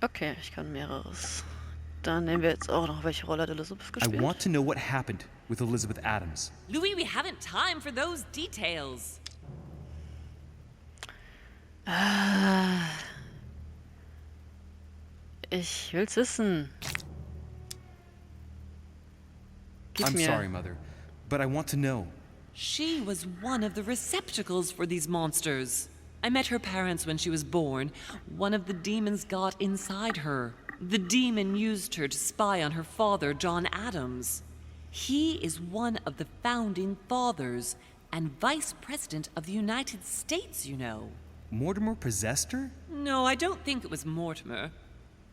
S1: Okay, ich kann mehreres. Dann nehmen wir jetzt auch noch, welche Rolle hat Elizabeth
S14: I
S1: gespielt?
S14: want to know what happened with Elizabeth Adams.
S13: Louis, we haven't time for those details.
S1: Ich will's wissen. Gib
S14: I'm
S1: mir.
S14: sorry, Mother, but I want to know.
S13: She was one of the receptacles for these monsters. I met her parents when she was born. One of the demons got inside her. The demon used her to spy on her father, John Adams. He is one of the founding fathers and vice president of the United States, you know.
S14: Mortimer possessed her?
S13: No, I don't think it was Mortimer.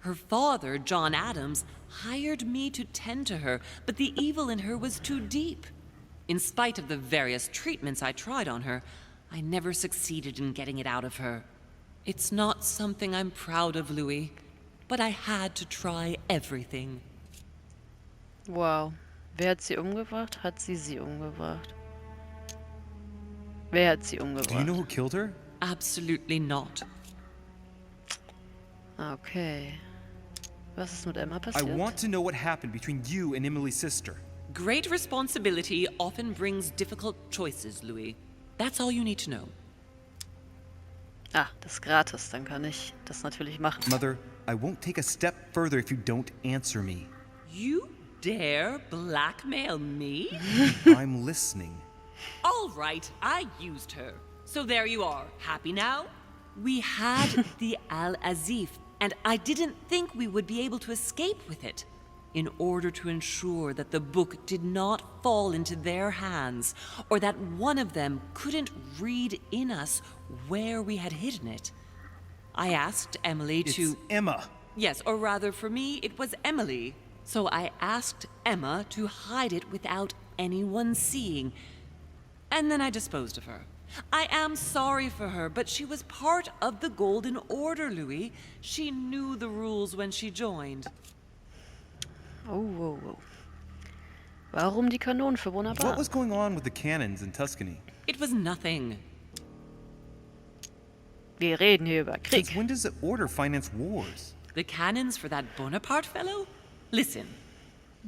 S13: Her father, John Adams, hired me to tend to her, but the evil in her was too deep. In spite of the various treatments I tried on her, I never succeeded in getting it out of her. It's not something I'm proud of, Louis, but I had to try everything.
S1: Wow. Wer hat sie umgebracht? Hat sie umgebracht? Wer hat sie umgebracht?
S14: Do you know who killed her?
S13: Absolutely not.
S1: Okay. Was ist mit Emma
S14: I
S1: passiert?
S14: want to know what happened between you and Emily's sister.
S13: Great responsibility often brings difficult choices, Louis. That's all you need to know.
S1: Ah, das ist gratis, dann kann ich das natürlich machen.
S14: Mother, I won't take a step further if you don't answer me.
S13: You dare blackmail me?
S14: I'm listening.
S13: All right, I used her. So there you are. Happy now? We had the Al-Azif, and I didn't think we would be able to escape with it. In order to ensure that the book did not fall into their hands, or that one of them couldn't read in us where we had hidden it, I asked Emily to...
S14: It's Emma.
S13: Yes, or rather for me, it was Emily. So I asked Emma to hide it without anyone seeing, and then I disposed of her. I am sorry for her, but she was part of the Golden Order, Louis. She knew the rules when she joined.
S1: Oh. Warum die Kanonen für wunderbar?
S14: What was going on with the cannons in Tuscany?
S13: It was nothing.
S1: Wir reden hier über Krieg.
S14: Since when does the Order finance wars?
S13: The cannons for that Bonaparte fellow? Listen.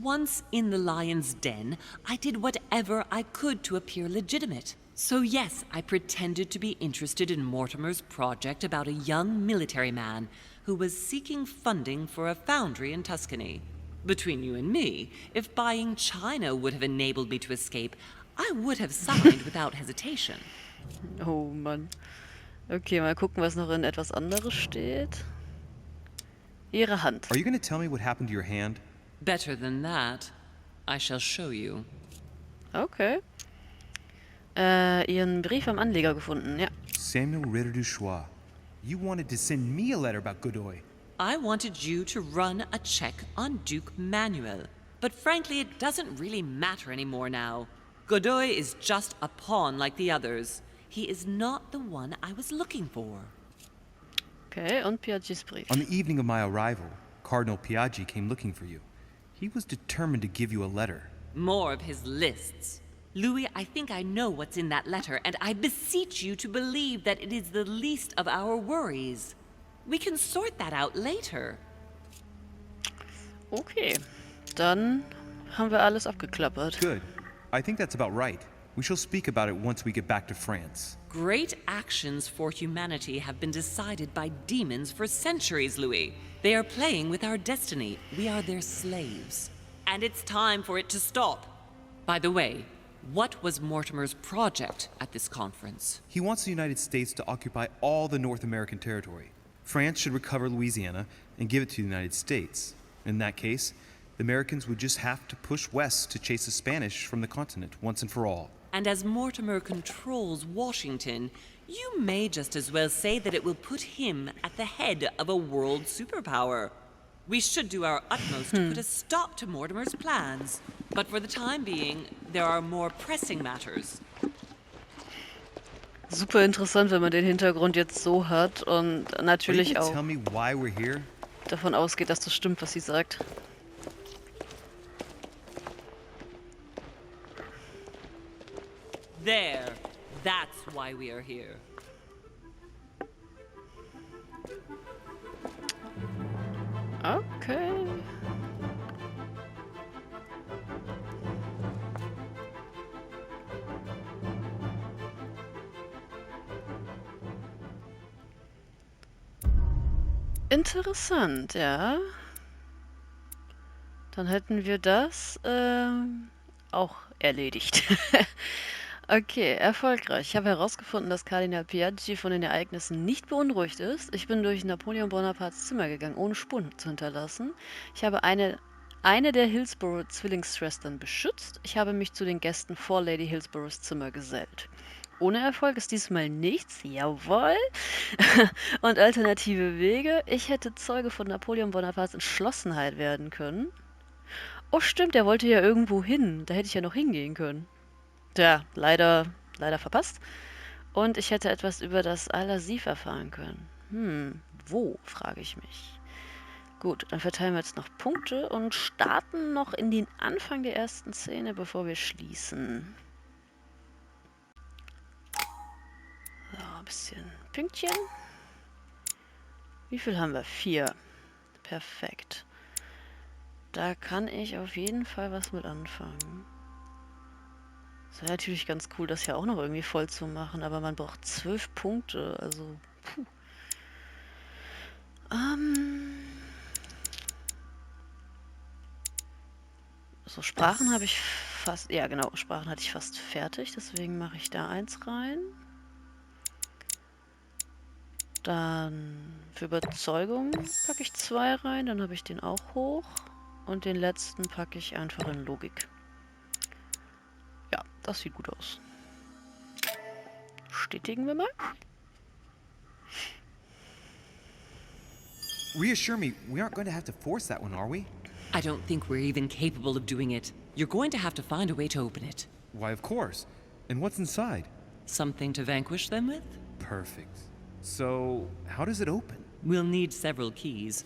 S13: Once in the lion's den, I did whatever I could to appear legitimate. So yes, I pretended to be interested in Mortimer's project about a young military man who was seeking funding for a foundry in Tuscany. Between you and me, if buying China would have enabled me to escape, I would have signed without hesitation.
S1: Oh Mann. Okay, mal gucken, was noch in etwas anderes steht. Ihre Hand.
S14: Are you going to tell me what happened to your hand?
S13: Better than that, I shall show you.
S1: Okay. Ihren Brief am Anleger gefunden, ja.
S14: Samuel Ritter du Choix. You wanted to send me a letter about Godoy.
S13: I wanted you to run a check on Duke Manuel. But frankly, it doesn't really matter anymore now. Godoy is just a pawn like the others. He is not the one I was looking for.
S1: Okay, und Piagis Brief.
S14: On the evening of my arrival, Cardinal Piaggi came looking for you. He was determined to give you a letter.
S13: More of his lists. Louis, I think I know what's in that letter, and I beseech you to believe that it is the least of our worries. We can sort that out later.
S1: Okay, dann haben wir alles abgeklappert.
S14: Good. I think that's about right. We shall speak about it once we get back to France.
S13: Great actions for humanity have been decided by demons for centuries, Louis. They are playing with our destiny. We are their slaves. And it's time for it to stop. By the way, what was Mortimer's project at this conference?
S14: He wants the United States to occupy all the North American territory. France should recover Louisiana and give it to the United States. In that case, the Americans would just have to push west to chase the Spanish from the continent once and for all.
S13: And as Mortimer controls Washington, you may just as well say that it will put him at the head of a world superpower. We should do our utmost to put a stop to Mortimer's plans. But for the time being, there are more pressing matters.
S1: Super interessant, wenn man den Hintergrund jetzt so hat und natürlich auch
S14: Tell me why we're here?
S1: davon ausgeht, dass das stimmt, was sie sagt.
S13: There. That's why we are here.
S1: Okay. Interessant, ja. Dann hätten wir das auch erledigt. Okay, erfolgreich. Ich habe herausgefunden, dass Kardinal Piaggi von den Ereignissen nicht beunruhigt ist. Ich bin durch Napoleon Bonapartes Zimmer gegangen, ohne Spuren zu hinterlassen. Ich habe eine der Hillsborough-Zwillingsschwestern beschützt. Ich habe mich zu den Gästen vor Lady Hillsboroughs Zimmer gesellt. Ohne Erfolg ist diesmal nichts. Jawohl. Und alternative Wege. Ich hätte Zeuge von Napoleon Bonapartes Entschlossenheit werden können. Oh stimmt, der wollte ja irgendwo hin. Da hätte ich ja noch hingehen können. Tja, leider verpasst. Und ich hätte etwas über das elusive erfahren können. Wo, frage ich mich. Gut, dann verteilen wir jetzt noch Punkte und starten noch in den Anfang der ersten Szene, bevor wir schließen. So, ein bisschen Pünktchen. Wie viel haben wir? 4. Perfekt. Da kann ich auf jeden Fall was mit anfangen. Es wäre natürlich ganz cool, das ja auch noch irgendwie voll zu machen, aber man braucht 12 Punkte, also puh. So, Sprachen habe ich fast, ja genau, Sprachen hatte ich fast fertig, deswegen mache ich da 1 rein. Dann für Überzeugung packe ich 2 rein, dann habe ich den auch hoch. Und den letzten packe ich einfach in Logik. Ja, das sieht gut aus. Bestätigen wir mal.
S14: Reassure me, we aren't going to have to force that one, are we?
S13: I don't think we're even capable of doing it. You're going to have to find a way to open it.
S14: Why, of course. And what's inside?
S13: Something to vanquish them with?
S14: Perfect. So, how does it open?
S13: We'll need several keys.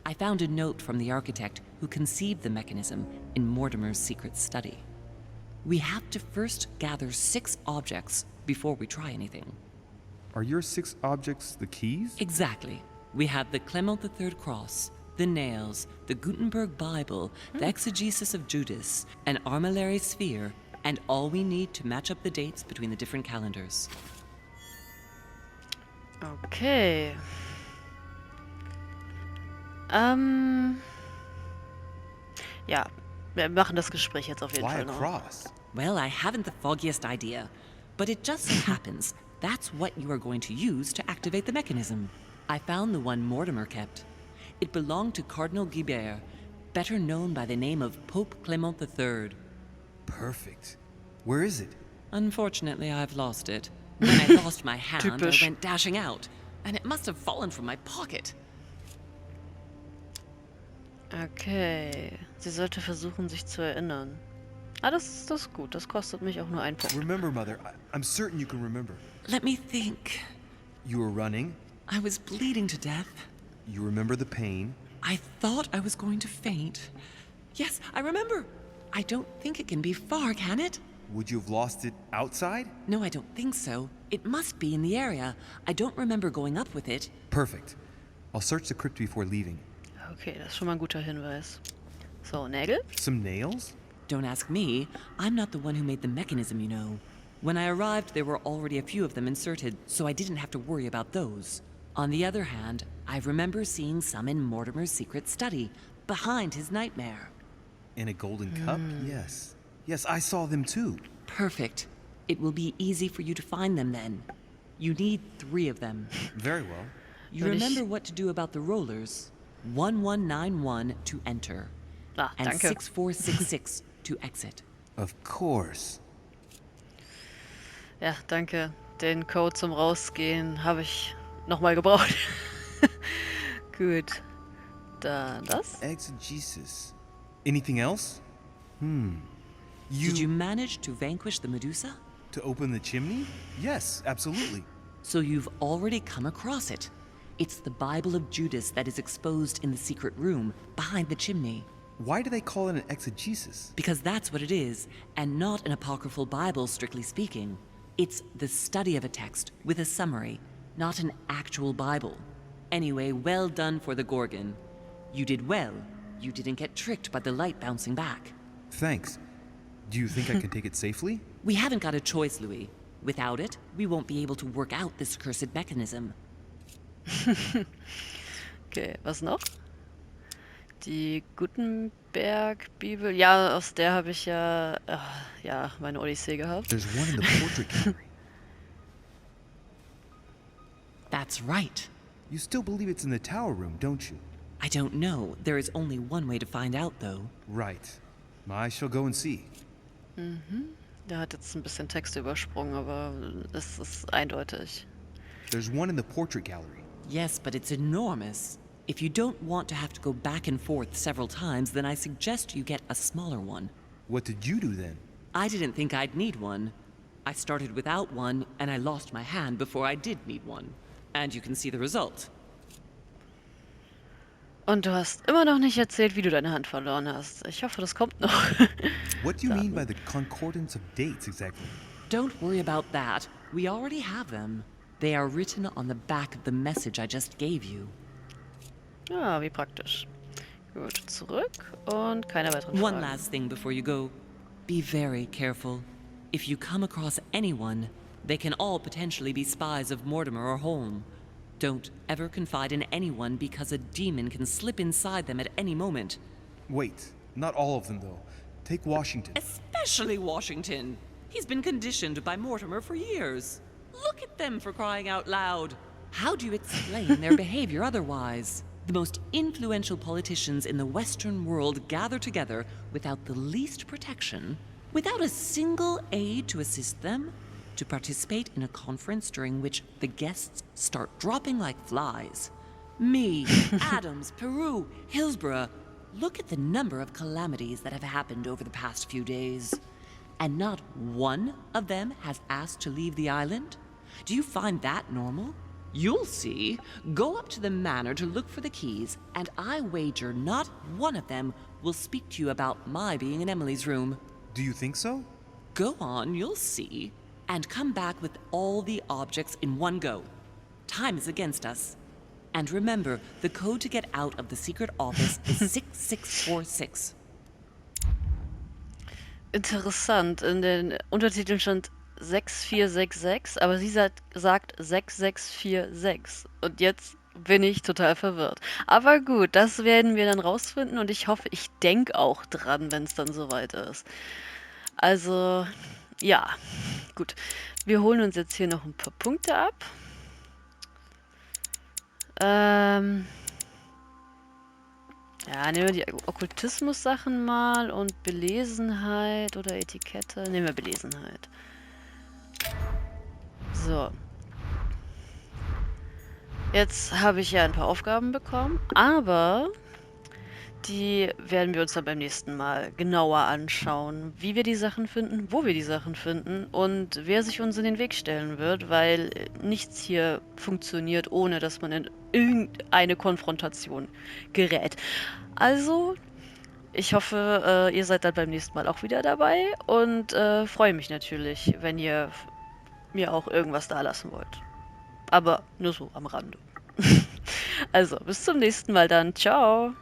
S13: I found a note from the architect who conceived the mechanism in Mortimer's secret study. We have to first gather 6 objects before we try anything.
S14: Are your 6 objects the keys?
S13: Exactly. We have the Clement III cross, the nails, the Gutenberg Bible, the exegesis of Judas, an armillary sphere, and all we need to match up the dates between the different calendars.
S1: Okay. Ja, wir machen das Gespräch jetzt auf jeden
S14: Why
S1: Fall
S14: a
S1: noch.
S14: cross?
S13: Well, I haven't the foggiest idea, but it just so happens that's what you are going to use to activate the mechanism. I found the one Mortimer kept. It belonged to Cardinal Guibert, better known by the name of Pope Clement III.
S14: Perfect. Where is it?
S13: Unfortunately, I've lost it. When I lost my hand,
S1: Typisch.
S13: I went dashing out, and it must have fallen from my pocket.
S1: Okay. Sie sollte versuchen, sich zu erinnern. Ah, das ist gut. Das kostet mich auch nur 1 Punkt.
S14: Remember, Mother. I'm certain you can remember.
S13: Let me think.
S14: You were running.
S13: I was bleeding to death.
S14: You remember the pain.
S13: I thought I was going to faint. Yes, I remember. I don't think it can be far, can it?
S14: Would you have lost it outside?
S13: No, I don't think so. It must be in the area. I don't remember going up with it.
S14: Perfect. I'll search the crypt before leaving.
S1: Okay, das ist schon mal ein guter Hinweis. So, Nägel?
S14: Some nails?
S13: Don't ask me. I'm not the one who made the mechanism, you know. When I arrived, there were already a few of them inserted, so I didn't have to worry about those. On the other hand, I remember seeing some in Mortimer's secret study, behind his nightmare.
S14: In a golden cup? Yes. Yes, I saw them too.
S13: Perfect. It will be easy for you to find them then. You need 3 of them.
S14: Very well.
S13: You remember what to do about the rollers. 1191 to enter.
S1: Ah,
S13: and
S1: danke.
S13: 6466 to exit.
S14: Of course.
S1: Ja, danke. Den Code zum Rausgehen habe ich nochmal gebraucht. Gut. Dann das.
S14: Exegesis. Anything else?
S13: Did you manage to vanquish the Medusa?
S14: To open the chimney? Yes, absolutely.
S13: So you've already come across it. It's the Bible of Judas that is exposed in the secret room behind the chimney.
S14: Why do they call it an exegesis?
S13: Because that's what it is, and not an apocryphal Bible, strictly speaking. It's the study of a text with a summary, not an actual Bible. Anyway, well done for the Gorgon. You did well. You didn't get tricked by the light bouncing back.
S14: Thanks. Do you think I can take it safely?
S13: We haven't got a choice, Louis. Without it, we won't be able to work out this cursed mechanism.
S1: Okay, was noch? Die Gutenberg-Bibel. Ja, aus der habe ich ja, ja, meine Odyssee gehabt.
S14: There's one in the portrait gallery.
S13: That's right.
S14: You still believe it's in the tower room, don't you?
S13: I don't know. There is only one way to find out, though.
S14: Right. I shall go and see.
S1: Der hat jetzt ein bisschen Text übersprungen, aber es ist eindeutig.
S14: There's one in the portrait gallery.
S13: Yes, but it's enormous. If you don't want to have to go back and forth several times, then I suggest you get a smaller one.
S14: What did you do then?
S13: I didn't think I'd need one. I started without one, and I lost my hand before I did need one. And you can see the result.
S1: Und du hast immer noch nicht erzählt, wie du deine Hand verloren hast. Ich hoffe, das kommt noch.
S14: What do you mean by the concordance of dates exactly?
S13: Don't worry about that. We already have them. They are written on the back of the message I just gave you.
S1: Ja, wie praktisch. Gut, zurück und keine weiteren Fragen.
S13: One last thing before you go. Be very careful. If you come across anyone, they can all potentially be spies of Mortimer or Holm. Don't ever confide in anyone because a demon can slip inside them at any moment.
S14: Wait, not all of them though. Take Washington.
S13: Especially Washington. He's been conditioned by Mortimer for years. Look at them, for crying out loud. How do you explain their behavior otherwise? The most influential politicians in the Western world gather together without the least protection, without a single aid to assist them, to participate in a conference during which the guests start dropping like flies. Me, Adams, Peru, Hillsborough. Look at the number of calamities that have happened over the past few days. And not one of them has asked to leave the island? Do you find that normal? You'll see. Go up to the manor to look for the keys, and I wager not one of them will speak to you about my being in Emily's room.
S14: Do you think so?
S13: Go on, you'll see. And come back with all the objects in one go. Time is against us. And remember, the code to get out of the secret office is 6646.
S1: Interessant. In den Untertiteln stand 6466, aber sie sagt 6646. Und jetzt bin ich total verwirrt. Aber gut, das werden wir dann rausfinden und ich hoffe, ich denke auch dran, wenn es dann soweit ist. Also, ja, gut. Wir holen uns jetzt hier noch ein paar Punkte ab. Ja, nehmen wir die Okkultismus-Sachen mal und Belesenheit oder Etikette. Nehmen wir Belesenheit. So. Jetzt habe ich ja ein paar Aufgaben bekommen, aber die werden wir uns dann beim nächsten Mal genauer anschauen, wie wir die Sachen finden, wo wir die Sachen finden und wer sich uns in den Weg stellen wird, weil nichts hier funktioniert, ohne dass man in irgendeine Konfrontation gerät. Also, ich hoffe, ihr seid dann beim nächsten Mal auch wieder dabei und freue mich natürlich, wenn ihr mir auch irgendwas da lassen wollt. Aber nur so am Rande. Also, bis zum nächsten Mal dann. Ciao!